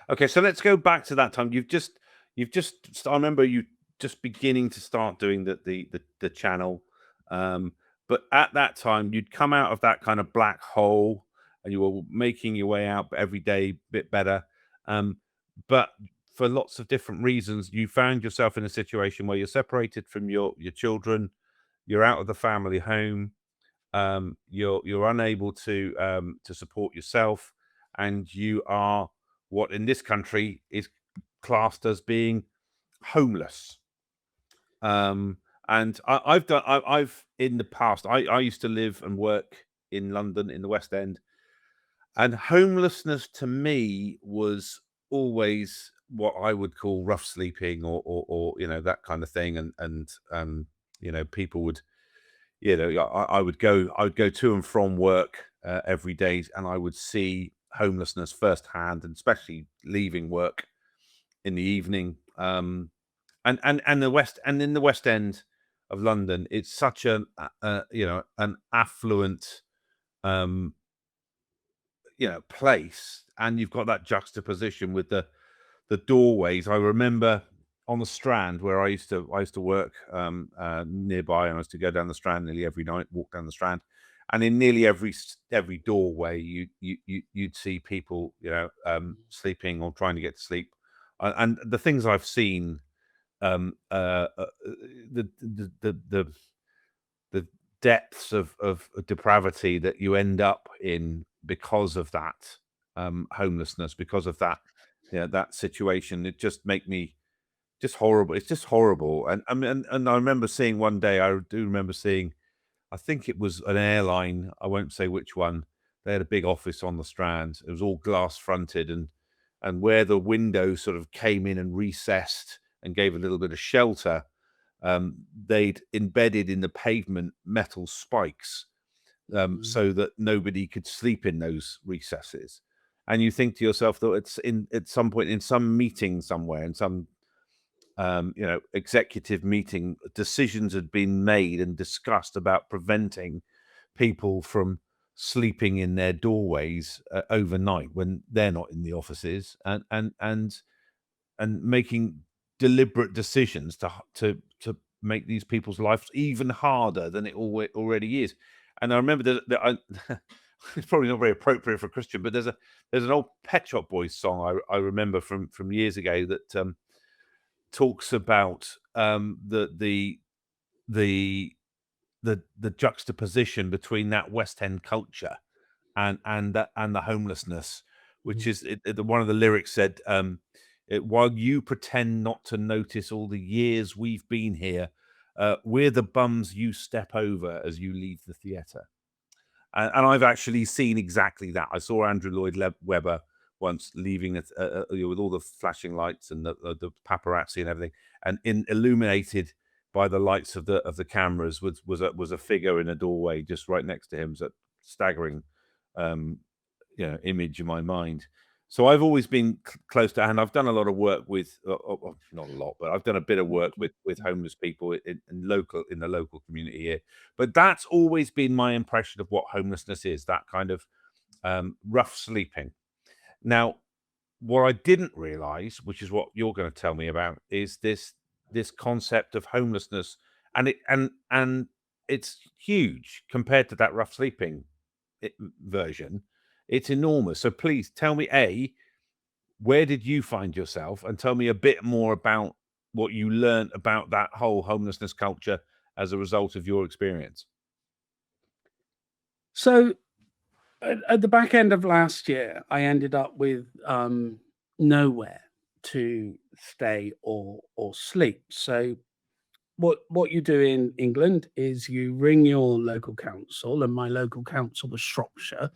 Okay, so let's go back to that time. I remember you just beginning to start doing the channel, but at that time you'd come out of that kind of black hole, and you were making your way out every day a bit better. But for lots of different reasons, you found yourself in a situation where you're separated from your children, you're out of the family home, you're unable to support yourself, and you are what in this country is classed as being homeless. And I've in the past, I used to live and work in London in the West End, and homelessness to me was always what I would call rough sleeping, or that kind of thing. And people would, I would go to and from work every day, and I would see homelessness firsthand, and especially leaving work in the evening. And the West, and in the West End of London, it's such an affluent um, place, and you've got that juxtaposition with the doorways. I remember on the Strand where I used to work nearby, and I used to go down the Strand nearly every night, walk down the Strand, and in nearly every doorway you'd see people sleeping or trying to get to sleep. And the things I've seen, the the depths of depravity that you end up in because of that homelessness, because of that that situation, it just make me just horrible. It's just horrible. And I mean, and I remember seeing one day, I do remember seeing, I think it was an airline, I won't say which one. They had a big office on the Strand. It was all glass fronted, and where the window sort of came in and recessed and gave a little bit of shelter, they'd embedded in the pavement metal spikes, Mhm. so that nobody could sleep in those recesses. and you think to yourself that it's at some point in some meeting somewhere, in some executive meeting, decisions had been made and discussed about preventing people from sleeping in their doorways overnight when they're not in the offices, and making deliberate decisions to make these people's lives even harder than it already is. And I remember that it's probably not very appropriate for a Christian, but there's an old Pet Shop Boys song I remember from years ago that talks about the juxtaposition between that West End culture and the homelessness, which is one of the lyrics said, while you pretend not to notice all the years we've been here, we're the bums you step over as you leave the theatre. And I've actually seen exactly that. I saw Andrew Lloyd Webber once leaving it with all the flashing lights and the paparazzi and everything, and illuminated by the lights of the cameras was a figure in a doorway just right next to him. So staggering, image in my mind. So I've always been close to, and I've done a lot of work with, not a lot, but I've done a bit of work with homeless people in the local community here. But that's always been my impression of what homelessness is, that kind of rough sleeping. Now, what I didn't realize, which is what you're going to tell me about, is this concept of homelessness, and it's huge compared to that rough sleeping version. It's enormous. So please tell me, where did you find yourself, and tell me a bit more about what you learned about that whole homelessness culture as a result of your experience. So at the back end of last year, I ended up with nowhere to stay or sleep. So what you do in England is you ring your local council, and my local council was Shropshire.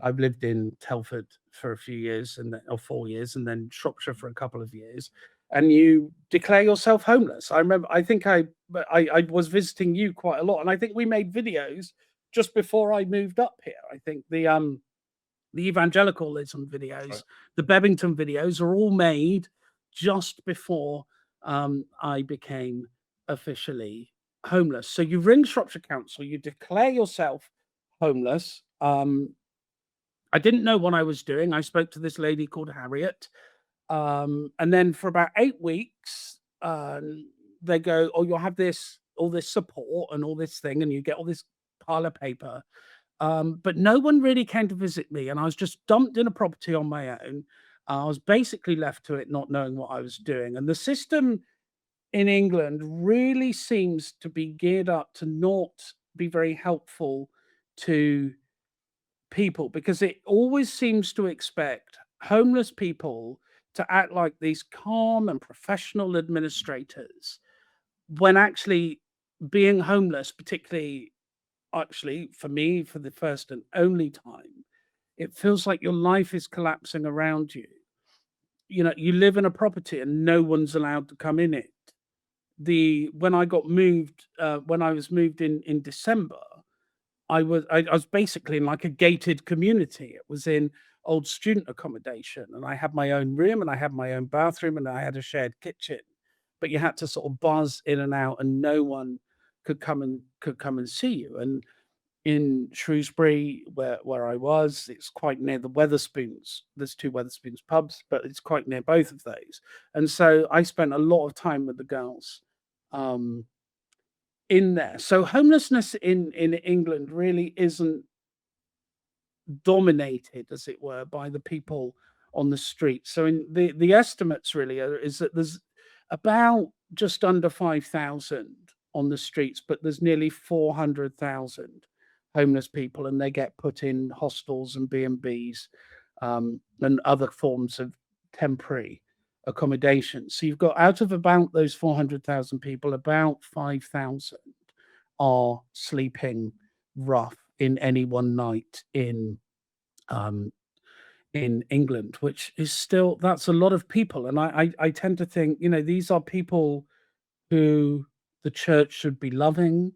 I've lived in Telford for a few years or 4 years, and then Shropshire for a couple of years. And you declare yourself homeless. I remember. I think I was visiting you quite a lot, and I think we made videos just before I moved up here. I think the evangelicalism videos, Right. the Bebington videos are all made just before I became officially homeless. So you ring Shropshire Council, you declare yourself homeless. I didn't know what I was doing. I spoke to this lady called Harriet. And then for about 8 weeks, they go, "Oh, you'll have all this support and all this thing, and you get all this pile of paper." But no one really came to visit me, and I was just dumped in a property on my own. I was basically left to it, not knowing what I was doing. And the system in England really seems to be geared up to not be very helpful to people, because it always seems to expect homeless people to act like these calm and professional administrators, when actually being homeless, particularly actually for me, for the first and only time, it feels like your life is collapsing around you. You live in a property and no one's allowed to come in it. When I got moved, when I was moved in December, I was basically in like a gated community. It was in old student accommodation, and I had my own room, and I had my own bathroom, and I had a shared kitchen. But you had to sort of buzz in and out, and no one could come and see you. And in Shrewsbury, where I was, it's quite near the Weatherspoons. There's two Weatherspoons pubs, but it's quite near both of those. And so I spent a lot of time with the girls um, in there. So homelessness in England really isn't dominated, as it were, by the people on the street. So in the estimates really is that there's about just under 5,000 on the streets, but there's nearly 400,000 homeless people, and they get put in hostels and B&Bs and other forms of temporary accommodation. So you've got, out of about those 400,000 people, about 5,000 are sleeping rough in any one night um, in England, which is still, that's a lot of people. And I tend to think, these are people who the church should be loving,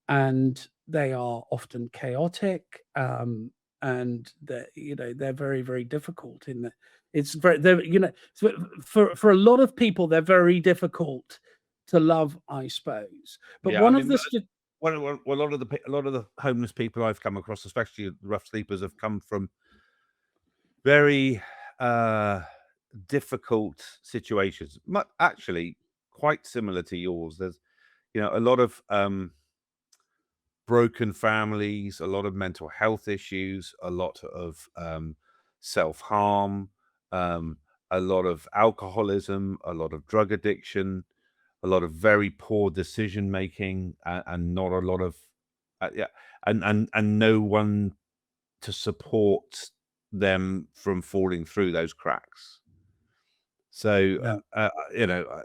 and they are often chaotic. and they're very, very difficult in the it's very they're for a lot of people they're very difficult to love, I suppose. But Yeah, I one of mean, the a lot of a lot of the homeless people I've come across, especially the rough sleepers, have come from very difficult situations. Actually, quite similar to yours. There's a lot of broken families, a lot of mental health issues, a lot of self-harm, a lot of alcoholism, a lot of drug addiction, a lot of very poor decision making, and not a lot of yeah, and no one to support them from falling through those cracks. So no.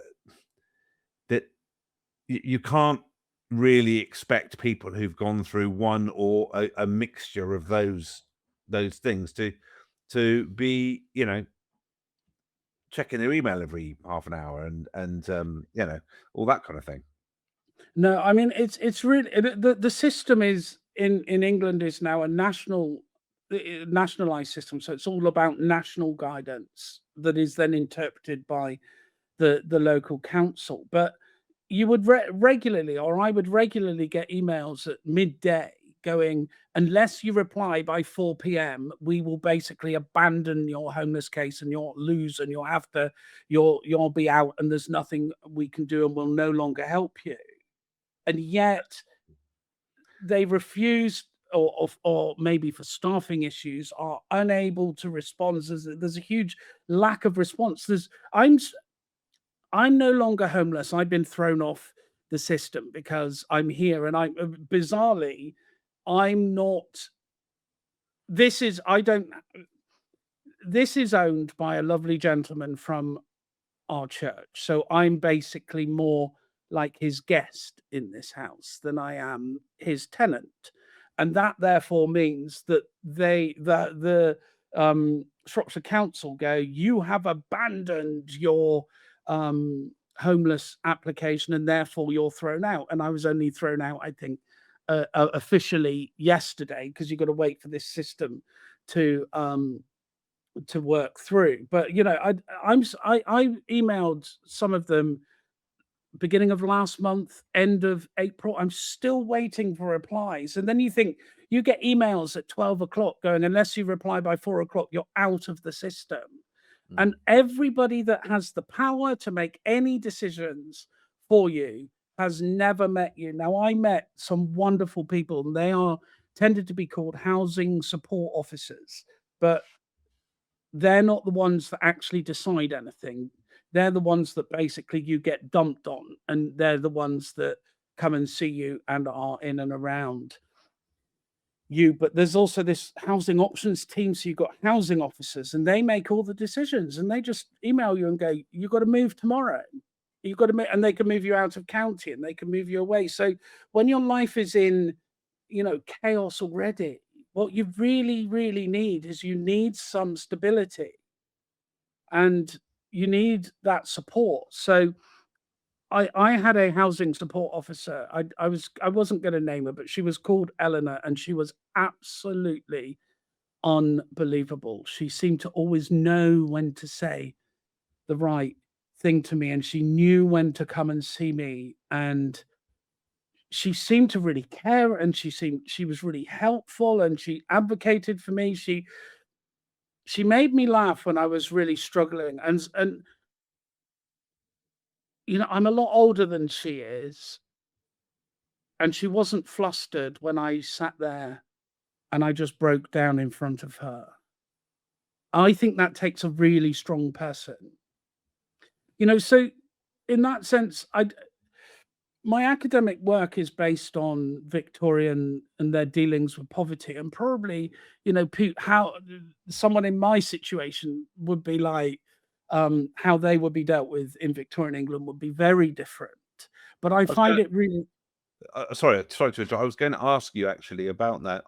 that you can't really expect people who've gone through one or a mixture of those things to be checking their email every half an hour and all that kind of thing. No, I mean it's really the system is in England is now a nationalized system, so it's all about national guidance that is then interpreted by the local council. But you would regularly, or I would regularly get emails at midday going, unless you reply by 4 p.m., we will basically abandon your homeless case and you'll lose and you'll be out and there's nothing we can do and we'll no longer help you. And yet they refuse, or maybe for staffing issues, are unable to respond. There's a huge lack of response. I'm no longer homeless. I've been thrown off the system because I'm here, and I'm bizarrely, I'm not. This is I don't. This is owned by a lovely gentleman from our church. So I'm basically more like his guest in this house than I am his tenant. And that therefore means that the Shropshire Council go, you have abandoned your homeless application and therefore you're thrown out. And I was only thrown out, I think, officially yesterday, because you've got to wait for this system to work through. But I emailed some of them beginning of last month, end of April. I'm still waiting for replies. And then you think you get emails at 12 o'clock going, unless you reply by 4 o'clock, you're out of the system. And everybody that has the power to make any decisions for you has never met you. Now, I met some wonderful people, and they are tended to be called housing support officers, but they're not the ones that actually decide anything. They're the ones that basically you get dumped on, and they're the ones that come and see you and are in and around you. But there's also this housing options team. So you've got housing officers, and they make all the decisions, and they just email you and go, "You've got to move tomorrow. You've got to move," and they can move you out of county and they can move you away. So when your life is in, chaos already, what you really, really need is you need some stability and you need that support. So I had a housing support officer. I wasn't going to name her, but she was called Eleanor, and she was absolutely unbelievable. She seemed to always know when to say the right thing to me, and she knew when to come and see me, and she seemed to really care, and she was really helpful, and she advocated for me. She made me laugh when I was really struggling, and I'm a lot older than she is, and she wasn't flustered when I sat there and I just broke down in front of her. I think that takes a really strong person. So in that sense, my academic work is based on Victorian and their dealings with poverty, and probably, how someone in my situation would be like, how they would be dealt with in Victorian England would be very different. But I I was find gonna, it really. sorry to interrupt. I was going to ask you actually about that.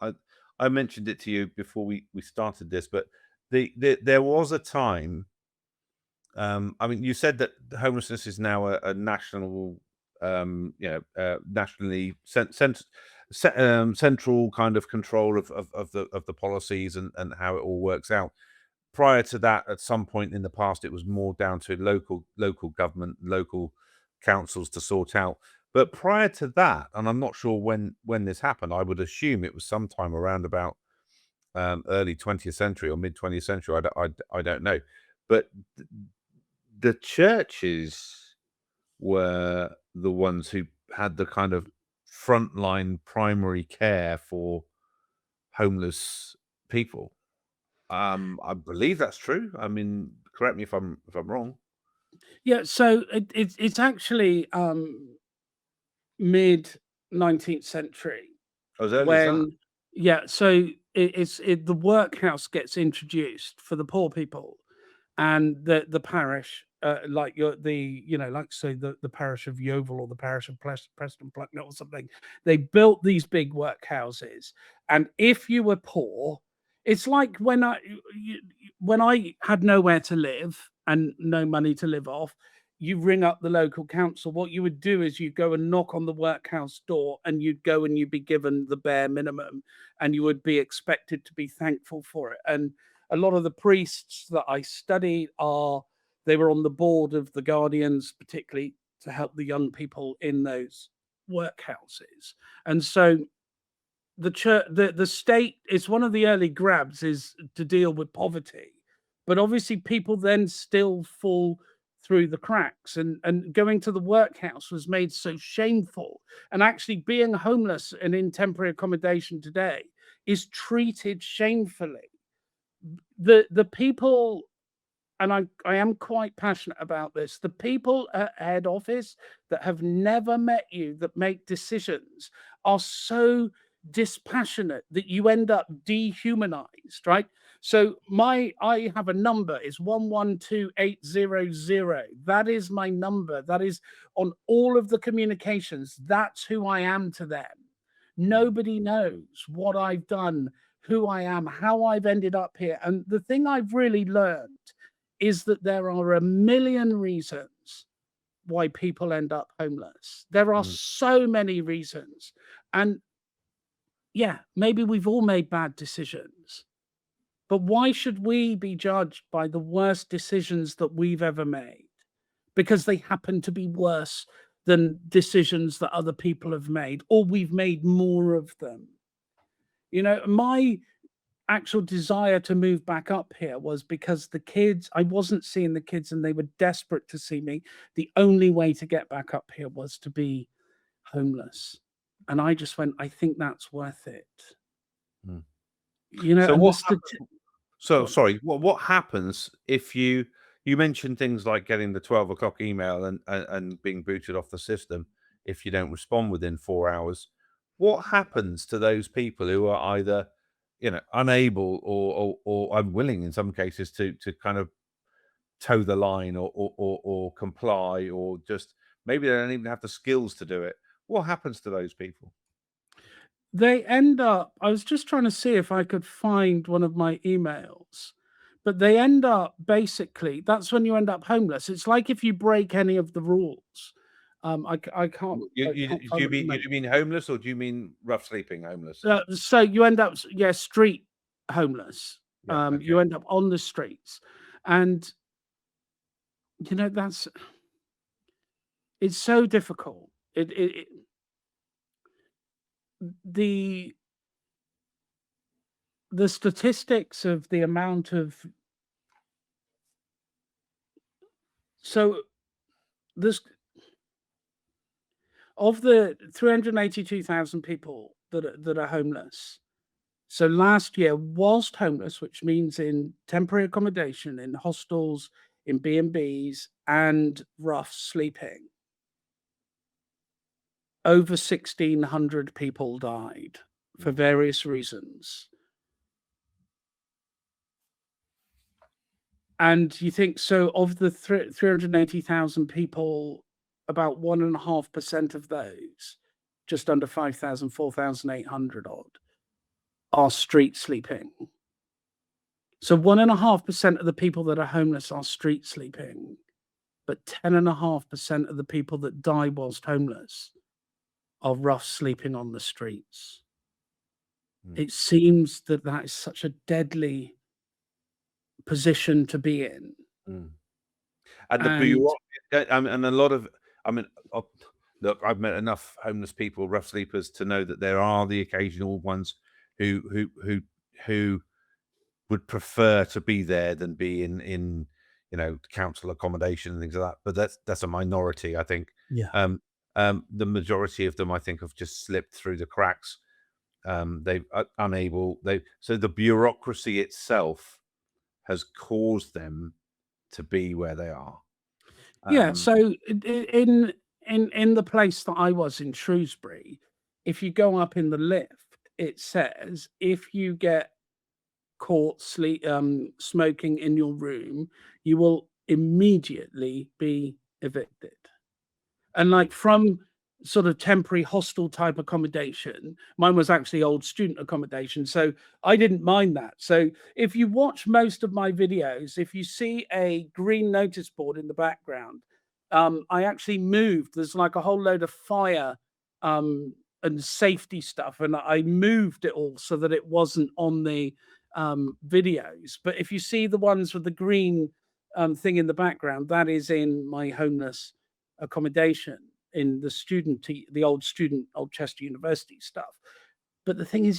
I mentioned it to you before we started this, but there was a time. I mean, you said that homelessness is now a national, nationally central kind of control of the policies and how it all works out. Prior to that, at some point in the past, it was more down to local government, local councils to sort out. But prior to that, and I'm not sure when this happened, I would assume it was sometime around about early 20th century or mid 20th century. I don't know, but the churches were the ones who had the kind of frontline primary care for homeless people. I believe that's true. I mean, correct me if I'm wrong. Yeah, so it's actually mid 19th century As early as that. when, yeah, so the workhouse gets introduced for the poor people, and the parish, like like say the parish of Yeovil or the parish of Preston Plucknett or something, they built these big workhouses, and if you were poor, it's like when I had nowhere to live and no money to live off, you ring up the local council. What you would do is you go and knock on the workhouse door, and you'd go and you'd be given the bare minimum, and you would be expected to be thankful for it. And a lot of the priests that I studied they were on the board of the Guardians, particularly to help the young people in those workhouses. And so the church, the state is one of the early grabs is to deal with poverty, but obviously people then still fall through the cracks, and going to the workhouse was made so shameful, and actually being homeless and in temporary accommodation today is treated shamefully. The people, and I am quite passionate about this, the people at head office that have never met you, that make decisions, are so dispassionate that you end up dehumanized, right? So I have a number, is 112800. That is my number. That is on all of the communications. That's who I am to them. Nobody knows what I've done, who I am, how I've ended up here. And the thing I've really learned is that there are a million reasons why people end up homeless. There are Mm. so many reasons. And yeah, maybe we've all made bad decisions, but why should we be judged by the worst decisions that we've ever made? Because they happen to be worse than decisions that other people have made, or we've made more of them. My actual desire to move back up here was because I wasn't seeing the kids and they were desperate to see me. The only way to get back up here was to be homeless. And I just went, I think that's worth it. Mm. So And what So sorry, what happens if you mentioned things like getting the 12 o'clock email and being booted off the system if you don't respond within 4 hours? What happens to those people who are either, unable or unwilling in some cases to kind of toe the line or comply, or just maybe they don't even have the skills to do it? What happens to those people? they end up, I was just trying to see if I could find one of my emails, but they end up basically, that's when you end up homeless. It's like if you break any of the rules. I can't, Do find you what you mean meant. homeless, or do you mean rough sleeping homeless? So you end up, yeah, street homeless. Yeah. Okay. You end up on the streets, and that's it's so difficult. The the statistics of the amount of so this of the 382,000 people that are homeless. So last year, whilst homeless, which means in temporary accommodation, in hostels, in B&Bs, and rough sleeping, over 1,600 people died for various reasons. And you think, so of the 380,000 people, about 1.5% of those, just under 5,000, 4,800 odd, are street sleeping. So 1.5% of the people that are homeless are street sleeping, but 10.5% of the people that die whilst homeless are rough sleeping on the streets. Mm. It seems that that is such a deadly position to be in. Mm. And the And bureaucracy, and a lot of, I mean, look, I've met enough homeless people, rough sleepers, to know that there are the occasional ones who would prefer to be there than be in council accommodation and things like that. But that's a minority, I think. yeah. Um, the majority of them, I think, have just slipped through the cracks. They've unable. So the bureaucracy itself has caused them to be where they are. Yeah, Um, so in the place that I was in Shrewsbury, if you go up in the lift, it says if you get caught smoking in your room, you will immediately be evicted. And like from sort of temporary hostel type accommodation, mine was actually old student accommodation. So I didn't mind that. So if you watch most of my videos, if you see a green notice board in the background, I actually moved. There's like a whole load of fire and safety stuff, and I moved it all so that it wasn't on the videos. But if you see the ones with the green thing in the background, that is in my homeless accommodation in the old student, Old Chester University stuff. But the thing is,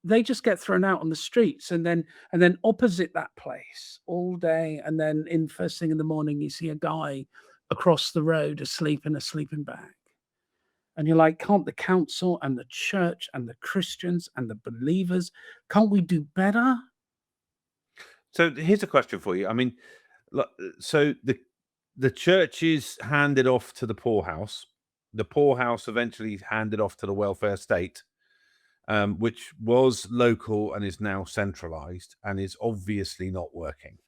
they just get thrown out on the streets, and then opposite that place all day, and then in first thing in the morning, you see a guy across the road asleep in a sleeping bag. And you're like, can't the council and the church and the Christians and the believers, can't we do better? so here's a question for you. I mean, so the churches handed off to the poorhouse. The poorhouse eventually handed off to the welfare state, which was local and is now centralized and is obviously not working.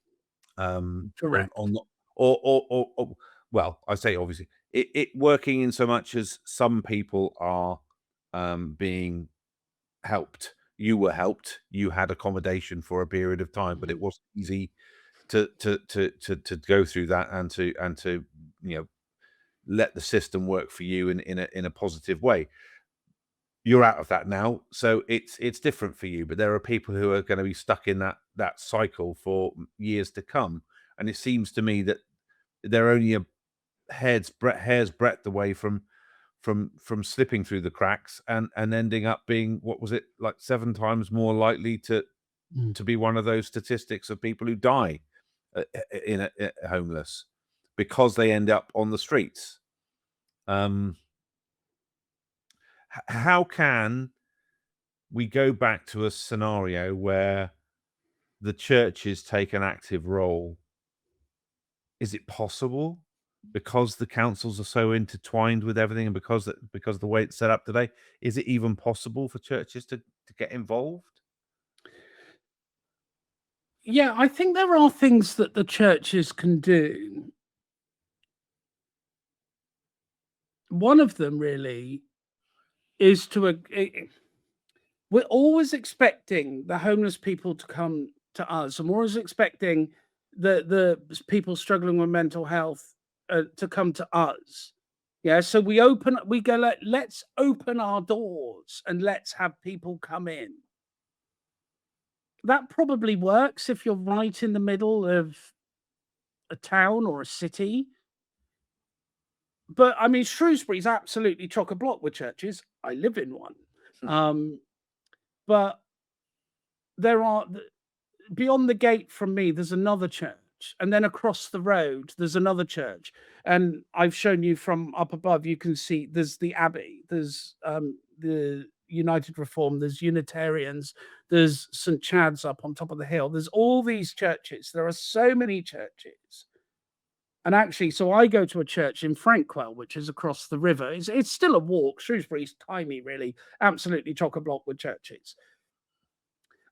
Or Correct. not, or well, I say obviously, it working in so much as some people are being helped. You were helped. You had accommodation for a period of time, but it Mhm. wasn't easy to go through that and to let the system work for you in a positive way. You're out of that now, so it's different for you. But there are people who are going to be stuck in that cycle for years to come, and it seems to me that they're only a hair's breadth away from slipping through the cracks and ending up being, what was it, like 7 times more likely to Mm. to be one of those statistics of people who die homeless because they end up on the streets. Um, how can we go back to a scenario where the churches take an active role? Is it possible because the councils are so intertwined with everything, and because of the way it's set up today? Is it even possible for churches to get involved? Yeah, I think there are things that the churches can do. One of them really is we're always expecting the homeless people to come to us, and we're always expecting the people struggling with mental health to come to us. Yeah, so we go like, let's open our doors and let's have people come in. That probably works if you're right in the middle of a town or a city. But I mean, Shrewsbury's absolutely chock a block with churches. I live in one. Um, but there are beyond the gate from me, there's another church, and then across the road, there's another church. And I've shown you from up above, you can see there's the Abbey, there's the United Reform, there's Unitarians, there's St. Chad's up on top of the hill. There's all these churches. There are so many churches. And actually, so I go to a church in Frankwell, which is across the river. It's still a walk. Shrewsbury's tiny, really, absolutely chock a block with churches.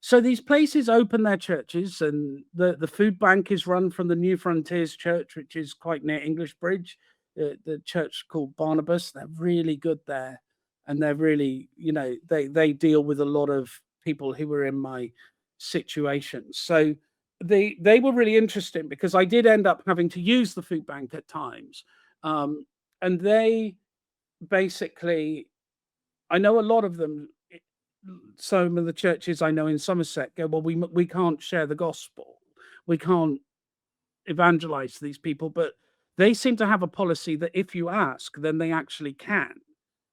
So these places open their churches, and the food bank is run from the New Frontiers Church, which is quite near English Bridge. The church called Barnabas. They're really good there, and they're really, they deal with a lot of people who were in my situation. So they were really interesting because I did end up having to use the food bank at times, and basically, I know a lot of them. Some of the churches I know in Somerset go, well, we can't share the gospel, we can't evangelize these people, but they seem to have a policy that if you ask, then they actually can.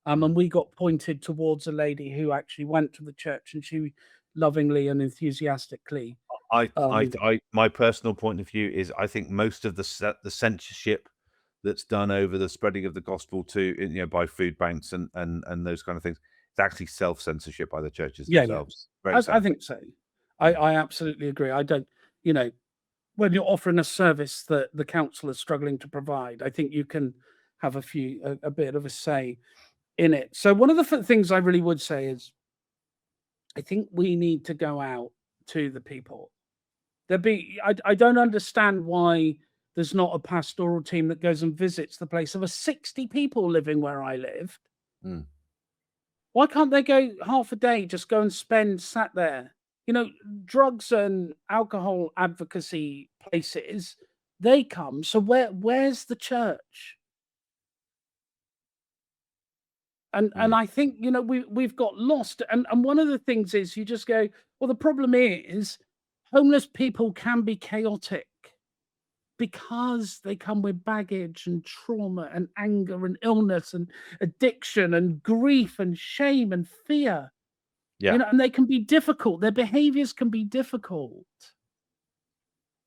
And we got pointed towards a lady who actually went to the church, and she lovingly and enthusiastically, um, My personal point of view is I think most of the censorship that's done over the spreading of the gospel to by food banks and those kind of things, it's actually self censorship by the churches yeah, yeah, themselves. Very I sadly. think so. Mm. I absolutely agree. I don't, you know, when you're offering a service that the council is struggling to provide, I think you can have a bit of a say in it. So one of the things I really would say is, I think we need to go out to the people. I don't understand why there's not a pastoral team that goes and visits the place. There were 60 people living where I lived. Mm. Why can't they go half a day, just go and spend sat there? You know, drugs and alcohol advocacy places, they come. So where's the church? And Mm. I think, we've got lost. And one of the things is you just go, well, the problem is homeless people can be chaotic because they come with baggage and trauma and anger and illness and addiction and grief and shame and fear. Yeah. And they can be difficult. Their behaviors can be difficult,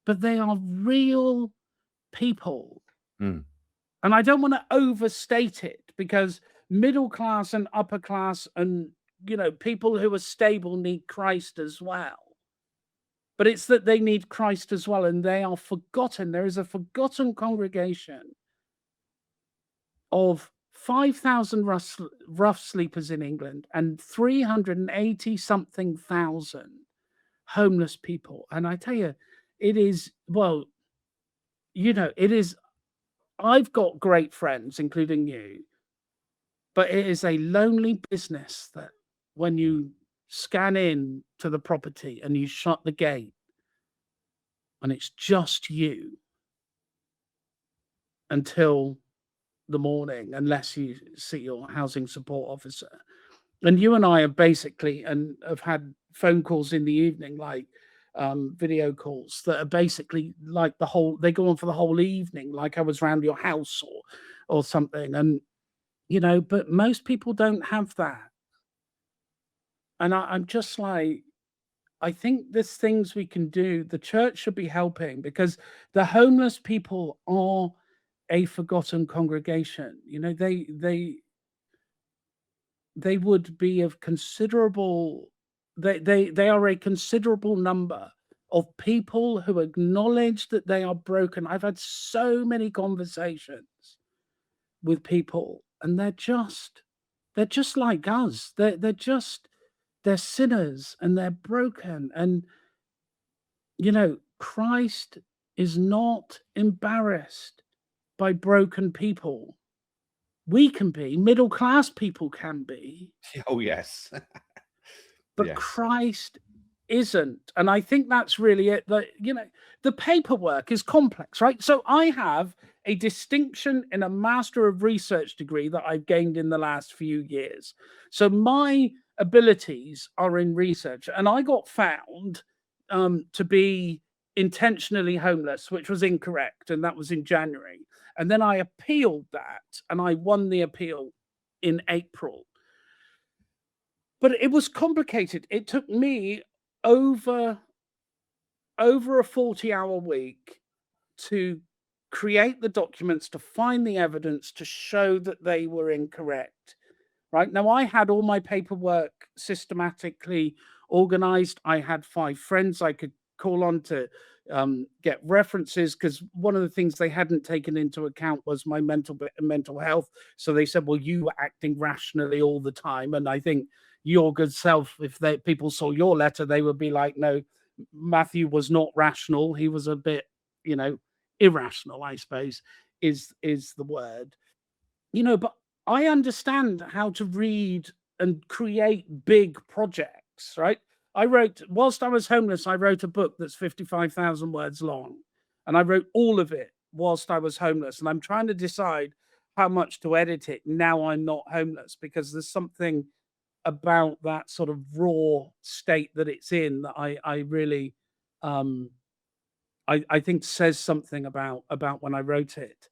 but they are real people. Mm. And I don't want to overstate it, because middle class and upper class and, people who are stable need Christ as well. But it's that they need Christ as well, and they are forgotten. There is a forgotten congregation of 5,000 rough sleepers in England and 380 something thousand homeless people. And I tell you, it is, well, it is, I've got great friends, including you, but it is a lonely business that when you scan in to the property and you shut the gate and it's just you until the morning, unless you see your housing support officer. And you and I have basically and have had phone calls in the evening, like video calls that are basically like they go on for the whole evening, like I was round your house or something. And but most people don't have that. And I'm just like, I think there's things we can do. The church should be helping, because the homeless people are a forgotten congregation. They would be of considerable they are a considerable number of people who acknowledge that they are broken. I've had so many conversations with people, and they're just like us. They're sinners and they're broken. And Christ is not embarrassed by broken people. We can be, middle class people can be, Oh yes. but Yes. Christ isn't. And I think that's really it. The paperwork is complex, right? So I have a distinction in a Master of Research degree that I've gained in the last few years. So my abilities are in research, and I got found to be intentionally homeless, which was incorrect, and that was in January. And then I appealed that, and I won the appeal in April. But it was complicated. It took me over over a 40-hour week to create the documents, to find the evidence, to show that they were incorrect. Right now, I had all my paperwork systematically organized. I had 5 friends I could call on to get references, because one of the things they hadn't taken into account was my mental health. So they said, "Well, you were acting rationally all the time," and I think your good self, if people saw your letter, they would be like, "No, Matthew was not rational. He was a bit, you know, irrational, I suppose, is the word." But I understand how to read and create big projects, right? Whilst I was homeless, I wrote a book that's 55,000 words long, and I wrote all of it whilst I was homeless. And I'm trying to decide how much to edit it. Now I'm not homeless, because there's something about that sort of raw state that it's in that I really um I think says something about when I wrote it.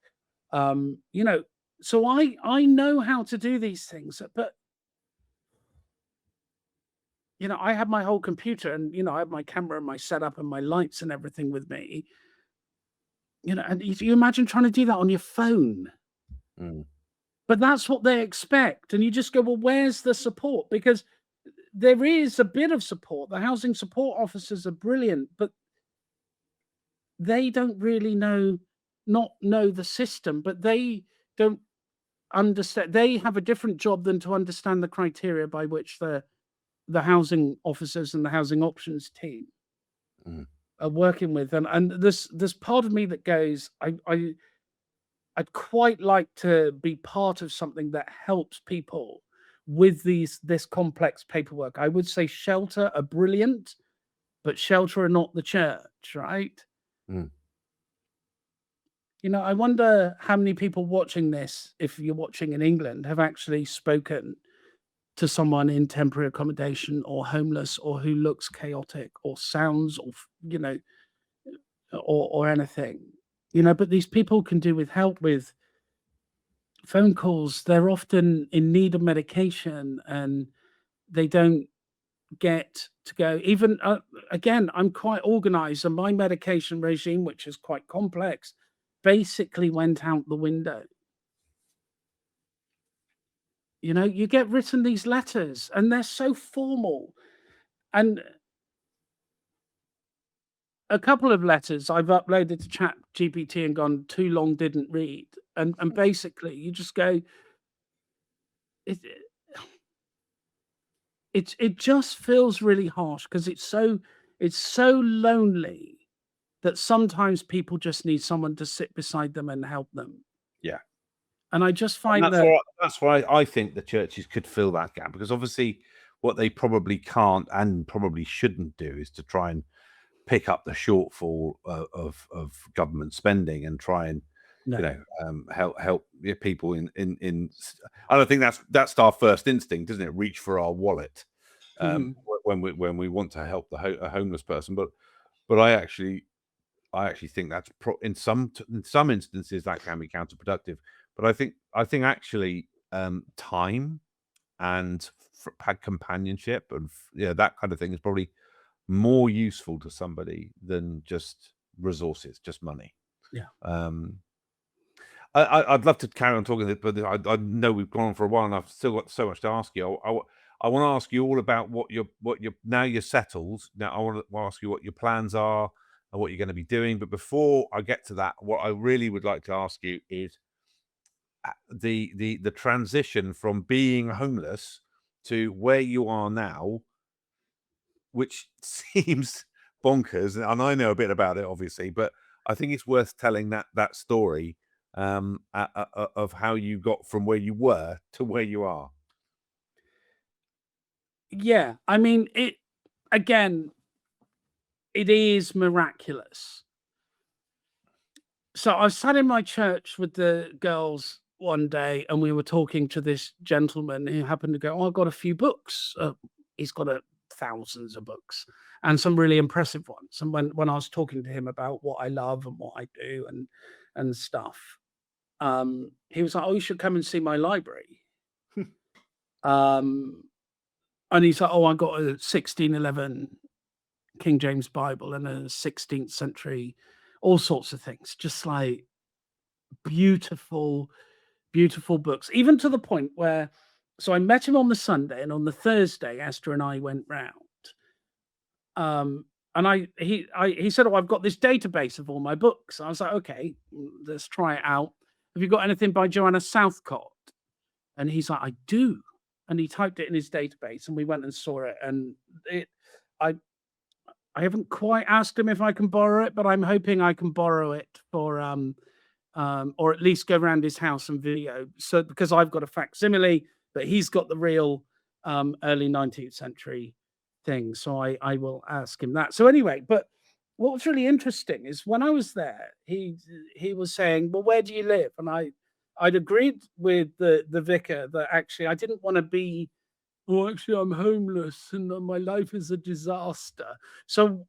You know, so I know how to do these things, but I have my whole computer, and I have my camera and my setup and my lights and everything with me. And you imagine trying to do that on your phone. Mm. But that's what they expect, and you just go, well, where's the support? Because there is a bit of support. The housing support officers are brilliant, but they don't really not know the system, but they don't understand. They have a different job than to understand the criteria by which the housing officers and the housing options team Mm. are working with. And there's part of me that goes, I'd quite like to be part of something that helps people with this complex paperwork. I would say Shelter are brilliant, but Shelter are not the church, right? Mm. I wonder how many people watching this, if you're watching in England, have actually spoken to someone in temporary accommodation or homeless, or who looks chaotic or sounds, or or anything. But these people can do with help with phone calls. They're often in need of medication, and they don't get to go. Even again, I'm quite organized, and my medication regime, which is quite complex, basically went out the window. You get written these letters, and they're so formal. And a couple of letters I've uploaded to Chat GPT and gone too long, didn't read. And basically you just go, it it just feels really harsh, because it's so lonely that sometimes people just need someone to sit beside them and help them. Yeah. And I just And find that that's why I think the churches could fill that gap, because obviously what they probably can't and probably shouldn't do is to try and pick up the shortfall of government spending and try and no. help people I don't think that's our first instinct, isn't it? Reach for our wallet Mhm. when we want to help a homeless person, but I actually think that's in some instances that can be counterproductive. But I think actually time and companionship and that kind of thing is probably more useful to somebody than just resources, just money. Yeah. Um, I'd love to carry on talking, but I know we've gone on for a while, and I've still got so much to ask you. I want to ask you all about what you're now you're settled. Now I want to ask you what your plans are and what you're going to be doing. But before I get to that, what I really would like to ask you is the transition from being homeless to where you are now, which seems bonkers, and I know a bit about it, obviously, but I think it's worth telling that story of how you got from where you were to where you are. Yeah. I mean, again, it is miraculous. So I sat in my church with the girls one day, and we were talking to this gentleman who happened to go, "Oh, I've got a few books." He's got thousands of books, and some really impressive ones. And when I was talking to him about what I love and what I do and stuff, he was like, "Oh, you should come and see my library." um, and he's like, "Oh, I got a 1611 King James Bible and a 16th century, all sorts of things, just like beautiful, beautiful books." Even to the point where, so I met him on the Sunday, and on the Thursday, Esther and I went round. Um, and he said, "Oh, I've got this database of all my books." I was like, "Okay, let's try it out. Have you got anything by Joanna Southcott?" And he's like, "I do." And he typed it in his database, and we went and saw it. And it, I, I haven't quite asked him if I can borrow it, but I'm hoping I can borrow it for or at least go around his house and video. So because I've got a facsimile, but he's got the real early 19th century thing. So I will ask him that. So anyway, but what was really interesting is when I was there, he was saying, "Well, where do you live?" And I'd agreed with the vicar that actually I didn't want to be. Oh, actually, I'm homeless and my life is a disaster. So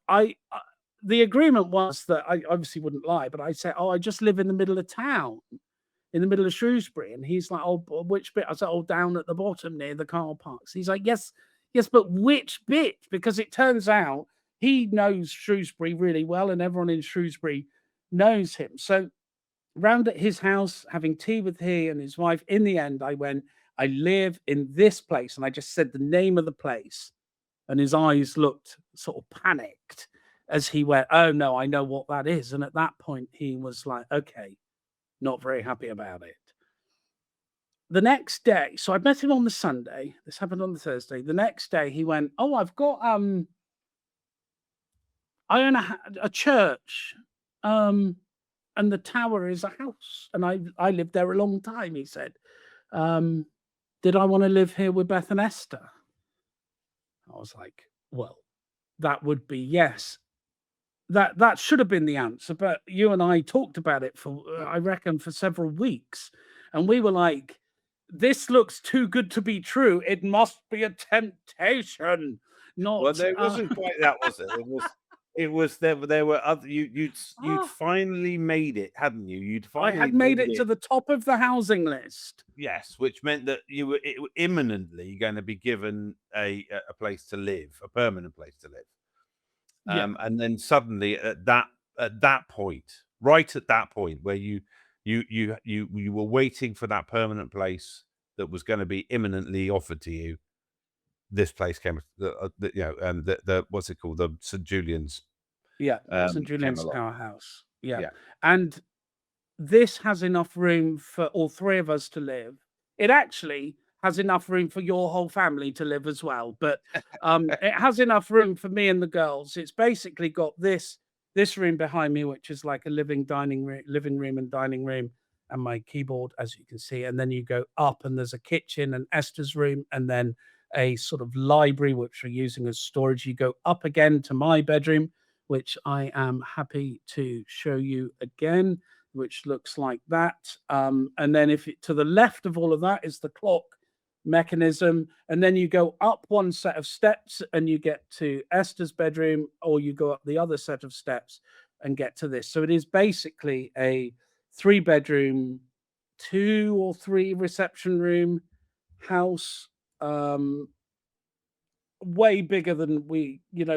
the agreement was that I obviously wouldn't lie, but I said, "Oh, I just live in the middle of town, in the middle of Shrewsbury." And he's like, "Oh, which bit?" I said, "Oh, down at the bottom near the car parks." He's like, "Yes, yes, but which bit?" Because it turns out he knows Shrewsbury really well, and everyone in Shrewsbury knows him. So round at his house, having tea with he and his wife. In the end, I went, "I live in this place." And I just said the name of the place. And his eyes looked sort of panicked as he went, "Oh, no, I know what that is." And at that point, he was like, okay, not very happy about it. The next day, so I met him on the Sunday. This happened on the Thursday. The next day, he went, "Oh, I've got, I own a church. Um, and the tower is a house. And I lived there a long time," he said. Um, did I want to live here with Beth and Esther? I was like, well, that would be yes. That should have been the answer, but you and I talked about it for, I reckon, for several weeks, and we were like, "This looks too good to be true. It must be a temptation, Well, not." no, it wasn't quite that, was it? It was there were other you'd Ah, finally made it, hadn't you? You'd I finally had made made it to it. the top of the housing list. Yes, which meant that you were imminently going to be given a place to live, a permanent place to live. Yeah, And then suddenly at that point, right at that point where you were waiting for that permanent place that was going to be imminently offered to you, this place came, the what's it called, the St Julian's, yeah, St came Julian's along. powerhouse. Yeah, Yeah. and this has enough room for all three of us to live. It actually has enough room for your whole family to live as well, but it has enough room for me and the girls. It's basically got this room behind me, which is like a living room and dining room, and my keyboard, as you can see. And then you go up, and there's a kitchen and Esther's room, and then a sort of library which we're using as storage. You go up again to my bedroom, which I am happy to show you again, which looks like that. And then to the left of all of that is the clock mechanism. And then you go up one set of steps and you get to Esther's bedroom, or you go up the other set of steps and get to this. So it is basically a 3-bedroom, 2 or 3 reception room house. Um, Way bigger than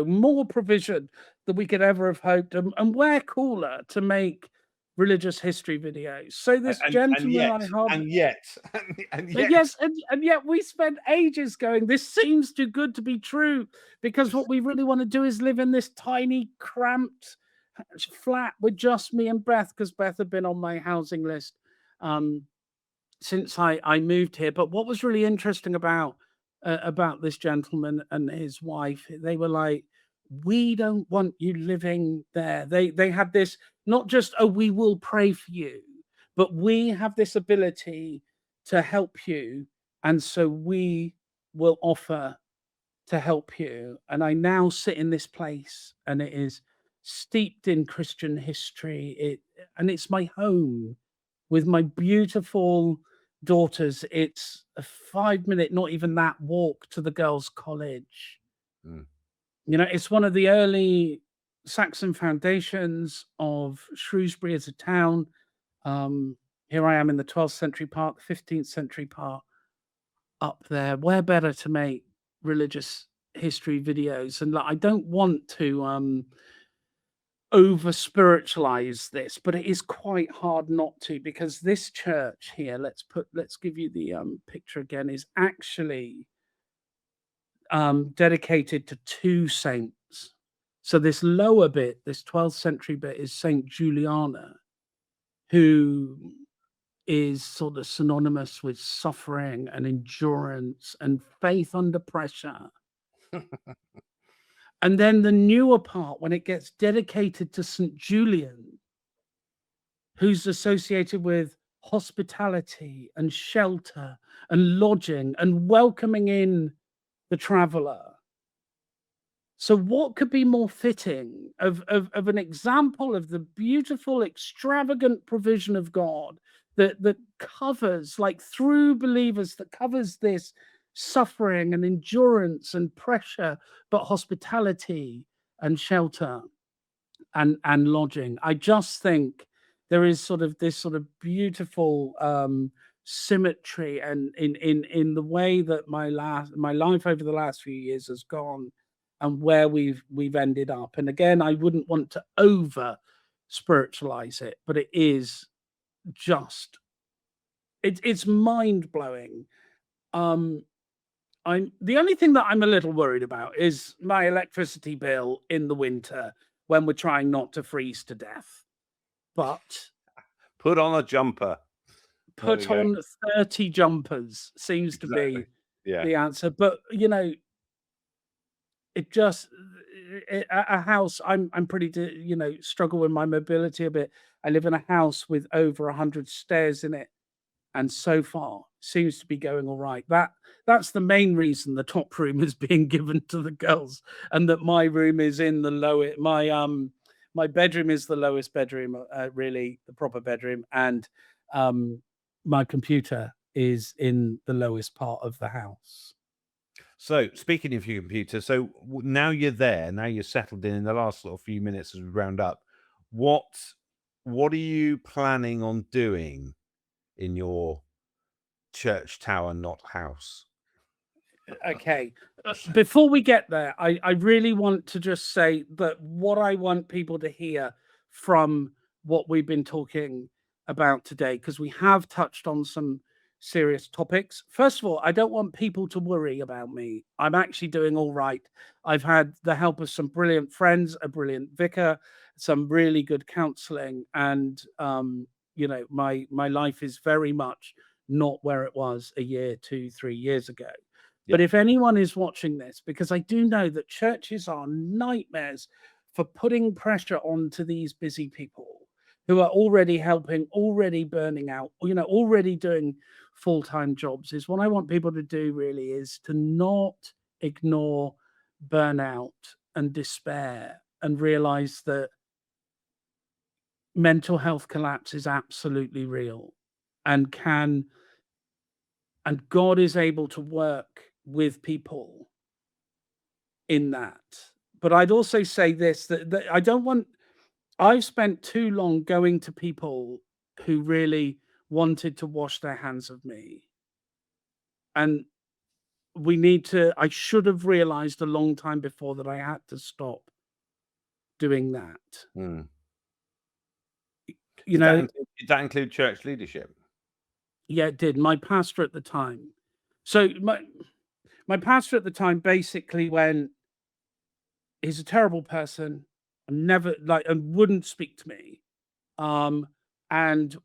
more provision than we could ever have hoped, and way cooler to make religious history videos. So this And gentleman yet, I hardly. and yet, and And yet, yes, and yet we spent ages going, "This seems too good to be true," because what we really want to do is live in this tiny, cramped flat with just me and Beth, because Beth had been on my housing list um, since I moved here. But what was really interesting about this gentleman and his wife, they were like, "We don't want you living there." They had this, not just, "Oh, we will pray for you," but "We have this ability to help you, and so we will offer to help you." And I now sit in this place, and it is steeped in Christian history. And it's my home with my beautiful daughters. It's a 5-minute, not even that, walk to the girls' college. Mm. It's one of the early Saxon foundations of Shrewsbury as a town. Um, Here I am in the 12th century part, 15th century part up there. Where better to make religious history videos? And like, I don't want to over spiritualize this, but it is quite hard not to, because this church here, let's give you the picture again, is actually dedicated to 2 saints. So this lower bit, this 12th century bit, is Saint Juliana, who is sort of synonymous with suffering and endurance and faith under pressure. And then the newer part, when it gets dedicated to St. Julian, who's associated with hospitality and shelter and lodging and welcoming in the traveler. So, what could be more fitting of an example of the beautiful, extravagant provision of God that covers, like through believers, that covers this suffering and endurance and pressure, but hospitality and shelter and lodging. I just think there is sort of this sort of beautiful symmetry and in the way that my life over the last few years has gone and where we've ended up. And again, I wouldn't want to over spiritualize it, but it is just it's mind blowing. Um, I'm the only thing that I'm a little worried about is my electricity bill in the winter when we're trying not to freeze to death. But Put on a jumper. There we put go. on 30 jumpers seems to Exactly. be Yeah. the answer. But it just a house. I'm pretty struggle with my mobility a bit. I live in a house with over 100 stairs in it, and so far seems to be going all right. That's the main reason the top room is being given to the girls, and that my room is in the lowest. My bedroom is the lowest bedroom, really the proper bedroom, and um, my computer is in the lowest part of the house. So speaking of your computer, so now you're there, now you're settled in the last sort of few minutes as we round up. What are you planning on doing in your church tower, not house? Okay. Before we get there, I really want to just say that what I want people to hear from what we've been talking about today, because we have touched on some serious topics. First of all, I don't want people to worry about me. I'm actually doing all right. I've had the help of some brilliant friends, a brilliant vicar, some really good counseling, and my life is very much not where it was a year, 2, 3 years ago. But Yeah. if anyone is watching this, because I do know that churches are nightmares for putting pressure onto these busy people who are already helping, already burning out, already doing full-time jobs, is what I want people to do really is to not ignore burnout and despair and realize that mental health collapse is absolutely real and God is able to work with people in that. But I'd also say this that I don't want I've spent too long going to people who really wanted to wash their hands of me. And I should have realized a long time before that I had to stop doing that. Hmm. You know, Did that include church leadership? yeah, it did. My pastor at the time. So my pastor at the time basically went, he's a terrible person and never and wouldn't speak to me. Um, and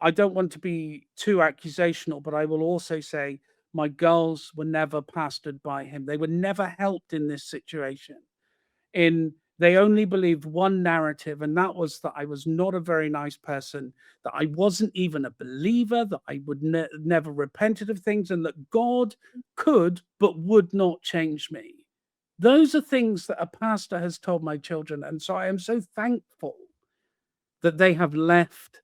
I don't want to be too accusational, but I will also say my girls were never pastored by him. They were never helped in this situation. They only believed one narrative, and that was that I was not a very nice person, that I wasn't even a believer, that I would never repented of things, and that God could but would not change me. Those are things that a pastor has told my children, and so I am so thankful that they have left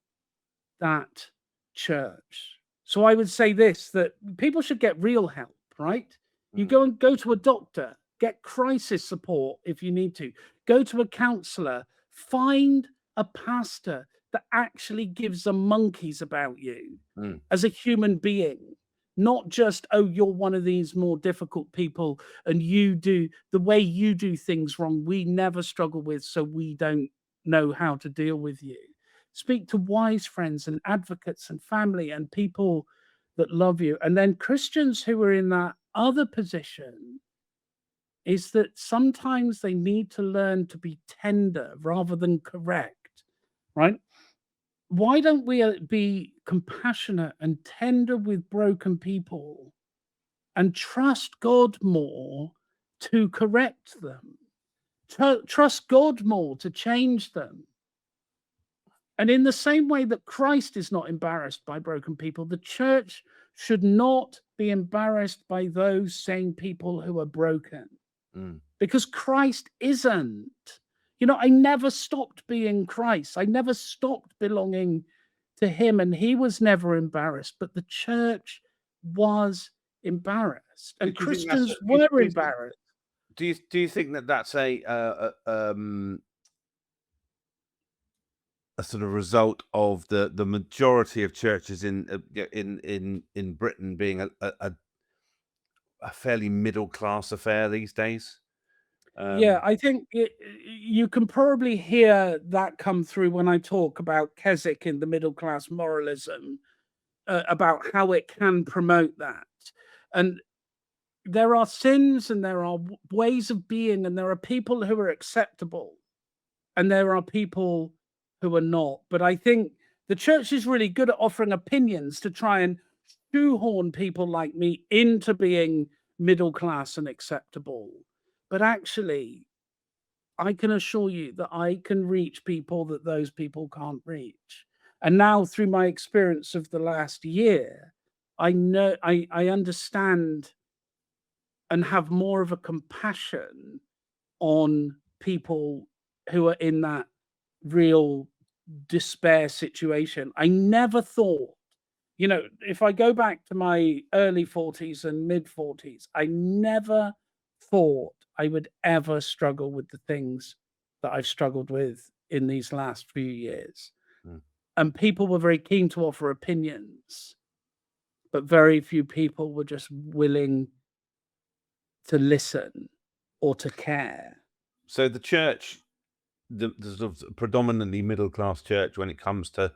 that church. So I would say this, that people should get real help, right? You go to a doctor, get crisis support if you need to. Go to a counselor, find a pastor that actually gives a monkeys about you Mm. as a human being. Not just, oh, you're one of these more difficult people and you do the way you do things wrong, we never struggle with, so we don't know how to deal with you. Speak to wise friends and advocates and family and people that love you. And then Christians who are in that other position is that sometimes they need to learn to be tender rather than correct, right? Why don't we be compassionate and tender with broken people and trust God more to correct them? Trust God more to change them. And in the same way that Christ is not embarrassed by broken people, the church should not be embarrassed by those same people who are broken, Mm. because Christ isn't. I never stopped being Christ. I never stopped belonging to him, and he was never embarrassed, but the church was embarrassed, Do and you think that's Christians were do you think embarrassed. do you think that that's a sort of result of the majority of churches in Britain being a fairly middle class affair these days? Yeah, Um, I think you can probably hear that come through when I talk about Keswick in the middle class moralism, about how it can promote that. And there are sins and there are ways of being, and there are people who are acceptable, and there are people who are not. But I think the church is really good at offering opinions to try and shoehorn people like me into being middle class and acceptable. But actually, I can assure you that I can reach people that those people can't reach. And now, through my experience of the last year, I know I understand and have more of a compassion on people who are in that real despair situation. I never thought, if I go back to my early 40s and mid 40s, I never thought I would ever struggle with the things that I've struggled with in these last few years. mm. And people were very keen to offer opinions, but very few people were just willing to listen or to care. So the church, the sort of predominantly middle class church, when it comes to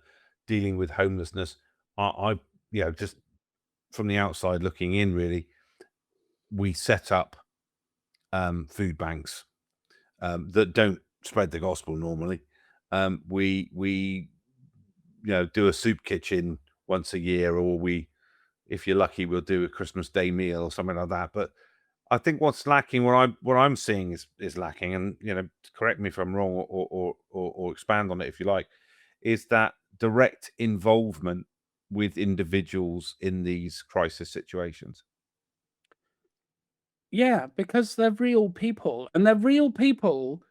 dealing with homelessness, I just from the outside looking in, really, we set up food banks that don't spread the gospel normally. We do a soup kitchen once a year, or if you're lucky, we'll do a Christmas Day meal or something like that. But I think what's lacking, what I'm seeing is lacking, and correct me if I'm wrong, or expand on it if you like, is that direct involvement with individuals in these crisis situations. Yeah, because they're real people, and they're real people.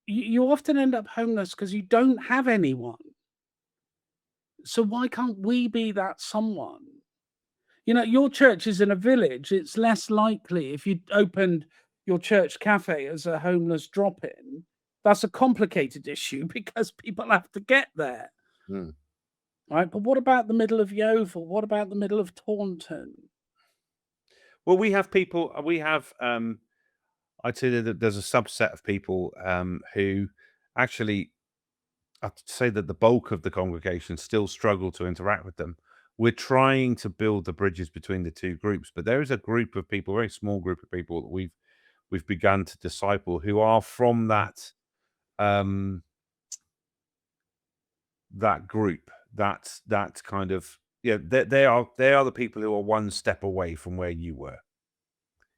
You often end up homeless because you don't have anyone. So why can't we be that someone? Your church is in a village. It's less likely if you opened your church cafe as a homeless drop-in. That's a complicated issue because people have to get there, Hmm. right? But what about the middle of Yeovil? What about the middle of Taunton? Well, we have people. We have. I'd say that there's a subset of people who actually, I'd say that the bulk of the congregation still struggle to interact with them. We're trying to build the bridges between the two groups, but there is a group of people, a very small group of people that we've begun to disciple who are from um, that group. That kind of, they are the people who are one step away from where you were.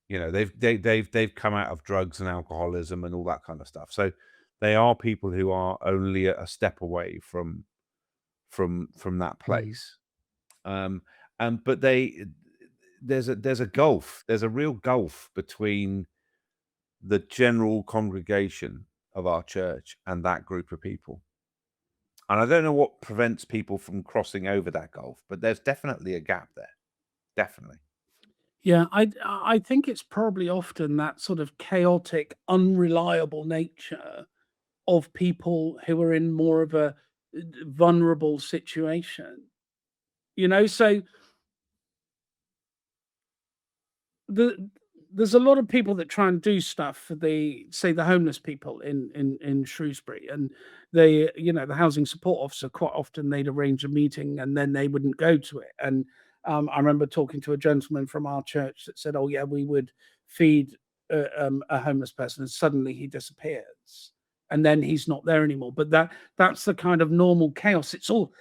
They've come out of drugs and alcoholism and all that kind of stuff. So they are people who are only a step away from that Mm. place. Um, and but there's a gulf. There's a real gulf between the general congregation of our church and that group of people. And I don't know what prevents people from crossing over that gulf, but there's definitely a gap there. Definitely. Yeah, I think it's probably often that sort of chaotic, unreliable nature of people who are in more of a vulnerable situation. So the there's a lot of people that try and do stuff for the homeless people in Shrewsbury, and the housing support officer, quite often they'd arrange a meeting and then they wouldn't go to it. And I remember talking to a gentleman from our church that said, "Oh yeah, we would feed a homeless person," and suddenly he disappears, and then he's not there anymore. But that's the kind of normal chaos. It's all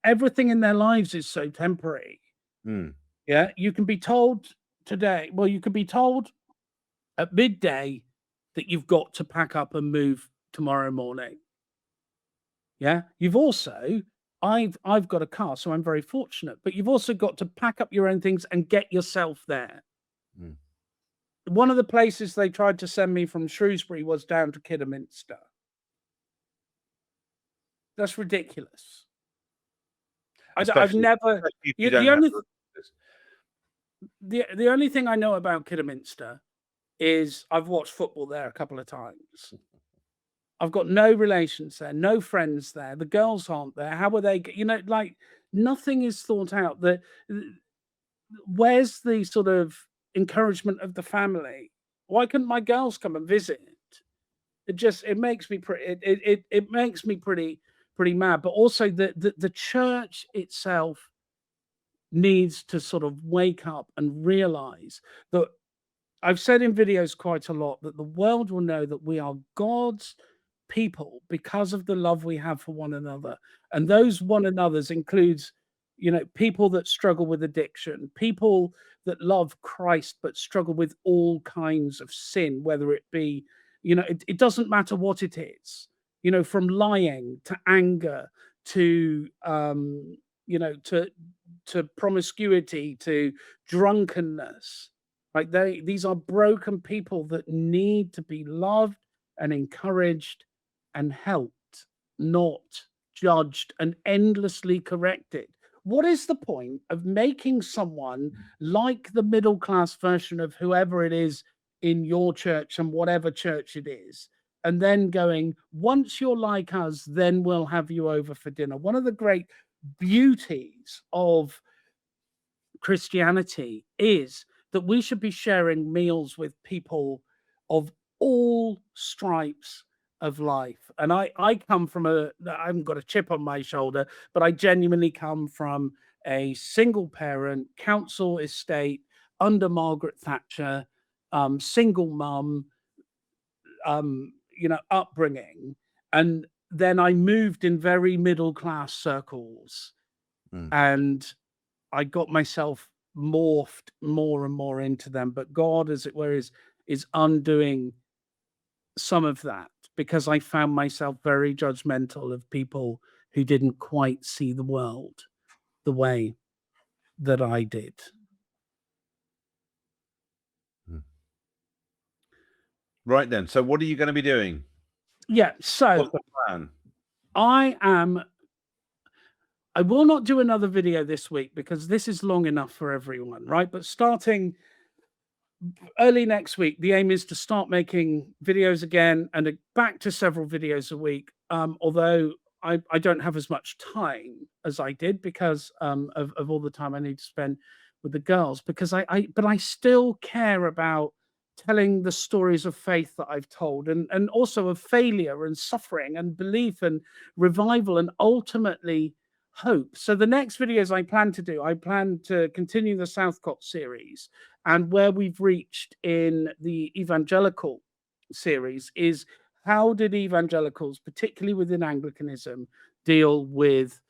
everything in their lives is so temporary. Mm. Yeah, you can be told today, well, you could be told at midday that you've got to pack up and move tomorrow morning. Yeah. I've got a car, so I'm very fortunate, but you've also got to pack up your own things and get yourself there. Mm. One of the places they tried to send me from Shrewsbury was down to Kidderminster. That's ridiculous. I've especially never. if you You, don't the have only this. the only thing I know about Kidderminster is I've watched football there a couple of times. I've got no relations there, no friends there. The girls aren't there. How are they? Like nothing is thought out. Where's the sort of encouragement of the family? Why couldn't my girls come and visit? It makes me pretty. It makes me pretty mad. But also the church itself needs to sort of wake up and realize that I've said in videos quite a lot that the world will know that we are God's people because of the love we have for one another. And those one another's includes, people that struggle with addiction, people that love Christ but struggle with all kinds of sin, whether it be, it doesn't matter what it is, from lying to anger to to promiscuity to drunkenness. Like these are broken people that need to be loved and encouraged and helped, not judged and endlessly corrected. What is the point of making someone like the middle class version of whoever it is in your church and whatever church it is, and then going, once you're like us, then we'll have you over for dinner? One of the great beauties of Christianity is that we should be sharing meals with people of all stripes of life. And I come from I haven't got a chip on my shoulder, but I genuinely come from a single parent, council estate under Margaret Thatcher, single mum, upbringing. And then I moved in very middle class circles. Mm. And I got myself morphed more and more into them, but God, as it were, is undoing some of that because I found myself very judgmental of people who didn't quite see the world the way that I did. Right then. So what are you going to be doing? Yeah, What's so the plan? I will not do another video this week because this is long enough for everyone, right? But starting early next week, the aim is to start making videos again and back to several videos a week. Although I don't have as much time as I did because of all the time I need to spend with the girls. Because but I still care about telling the stories of faith that I've told, and also of failure and suffering and belief and revival and ultimately hope. So the next videos I plan to continue the Southcott series. And where we've reached in the evangelical series is how did evangelicals, particularly within Anglicanism, deal with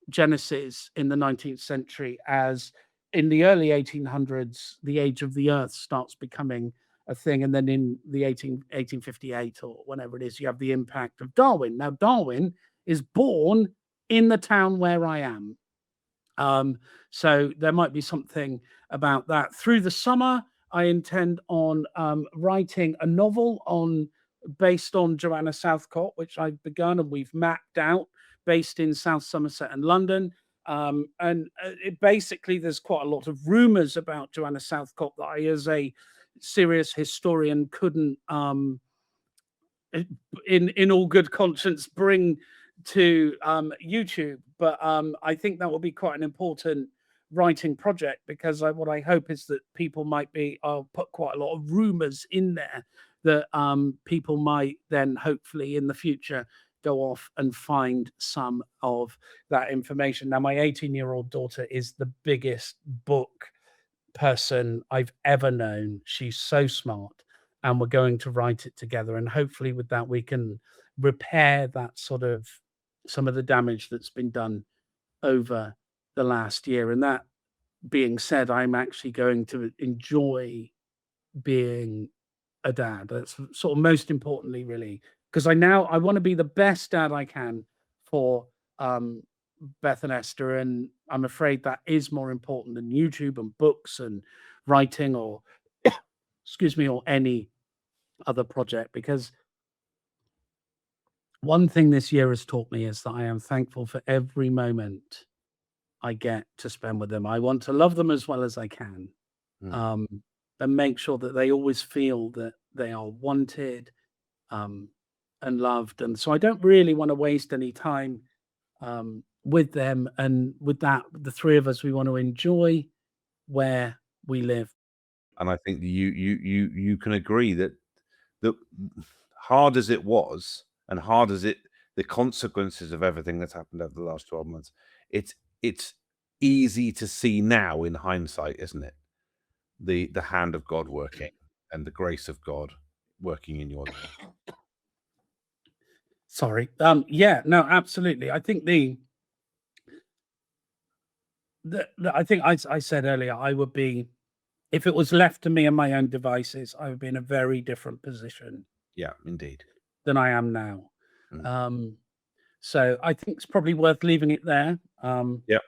Genesis in the 19th century, as in the early 1800s, the age of the earth starts becoming a thing. And then in the 1858 or whenever it is, you have the impact of Darwin. Now, Darwin is born in the town where I am. So there might be something about that. Through the summer, I intend on writing a novel based on Joanna Southcott, which I've begun and we've mapped out, based in South Somerset and London. Basically, there's quite a lot of rumors about Joanna Southcott that I, as a serious historian, couldn't in all good conscience bring to YouTube. But I think that will be quite an important writing project because what I hope is that people I'll put quite a lot of rumors in there that people might then hopefully in the future go off and find some of that information. Now, my 18-year-old daughter is the biggest book person I've ever known. She's so smart, and we're going to write it together. And hopefully, with that, we can repair that sort of some of the damage that's been done over the last year. And that being said, I'm actually going to enjoy being a dad. That's sort of most importantly, really, because I want to be the best dad I can for Beth and Esther, and I'm afraid that is more important than YouTube and books and writing or excuse me, or any other project, because one thing this year has taught me is that I am thankful for every moment I get to spend with them. I want to love them as well as I can, Mm. um, and make sure that they always feel that they are wanted, um, and loved. And so I don't really want to waste any time with them. And with that, the three of us, we want to enjoy where we live. And I think you can agree that the hard as it was, and hard as the consequences of everything that's happened over the last 12 months, it's easy to see now in hindsight, isn't it? The hand of God working and the grace of God working in your life. Sorry. Yeah, no, absolutely. I think I think I said earlier, I would be, if it was left to me and my own devices, I would be in a very different position Yeah, indeed. than I am now. Mm. So I think it's probably worth leaving it there. Yeah.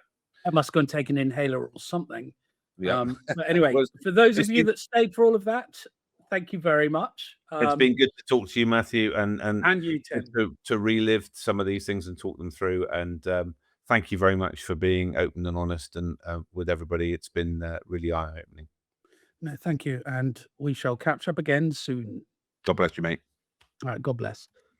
I must go and take an inhaler or something. Yeah. But anyway, Well, for those it's of you been that stayed for all of that, thank you very much. it's been good to talk to you, Matthew, and And you, Tim. to relive some of these things and talk them through. And thank you very much for being open and honest and with everybody. It's been really eye-opening. No, thank you. And we shall catch up again soon. God bless you, mate. All right. God bless.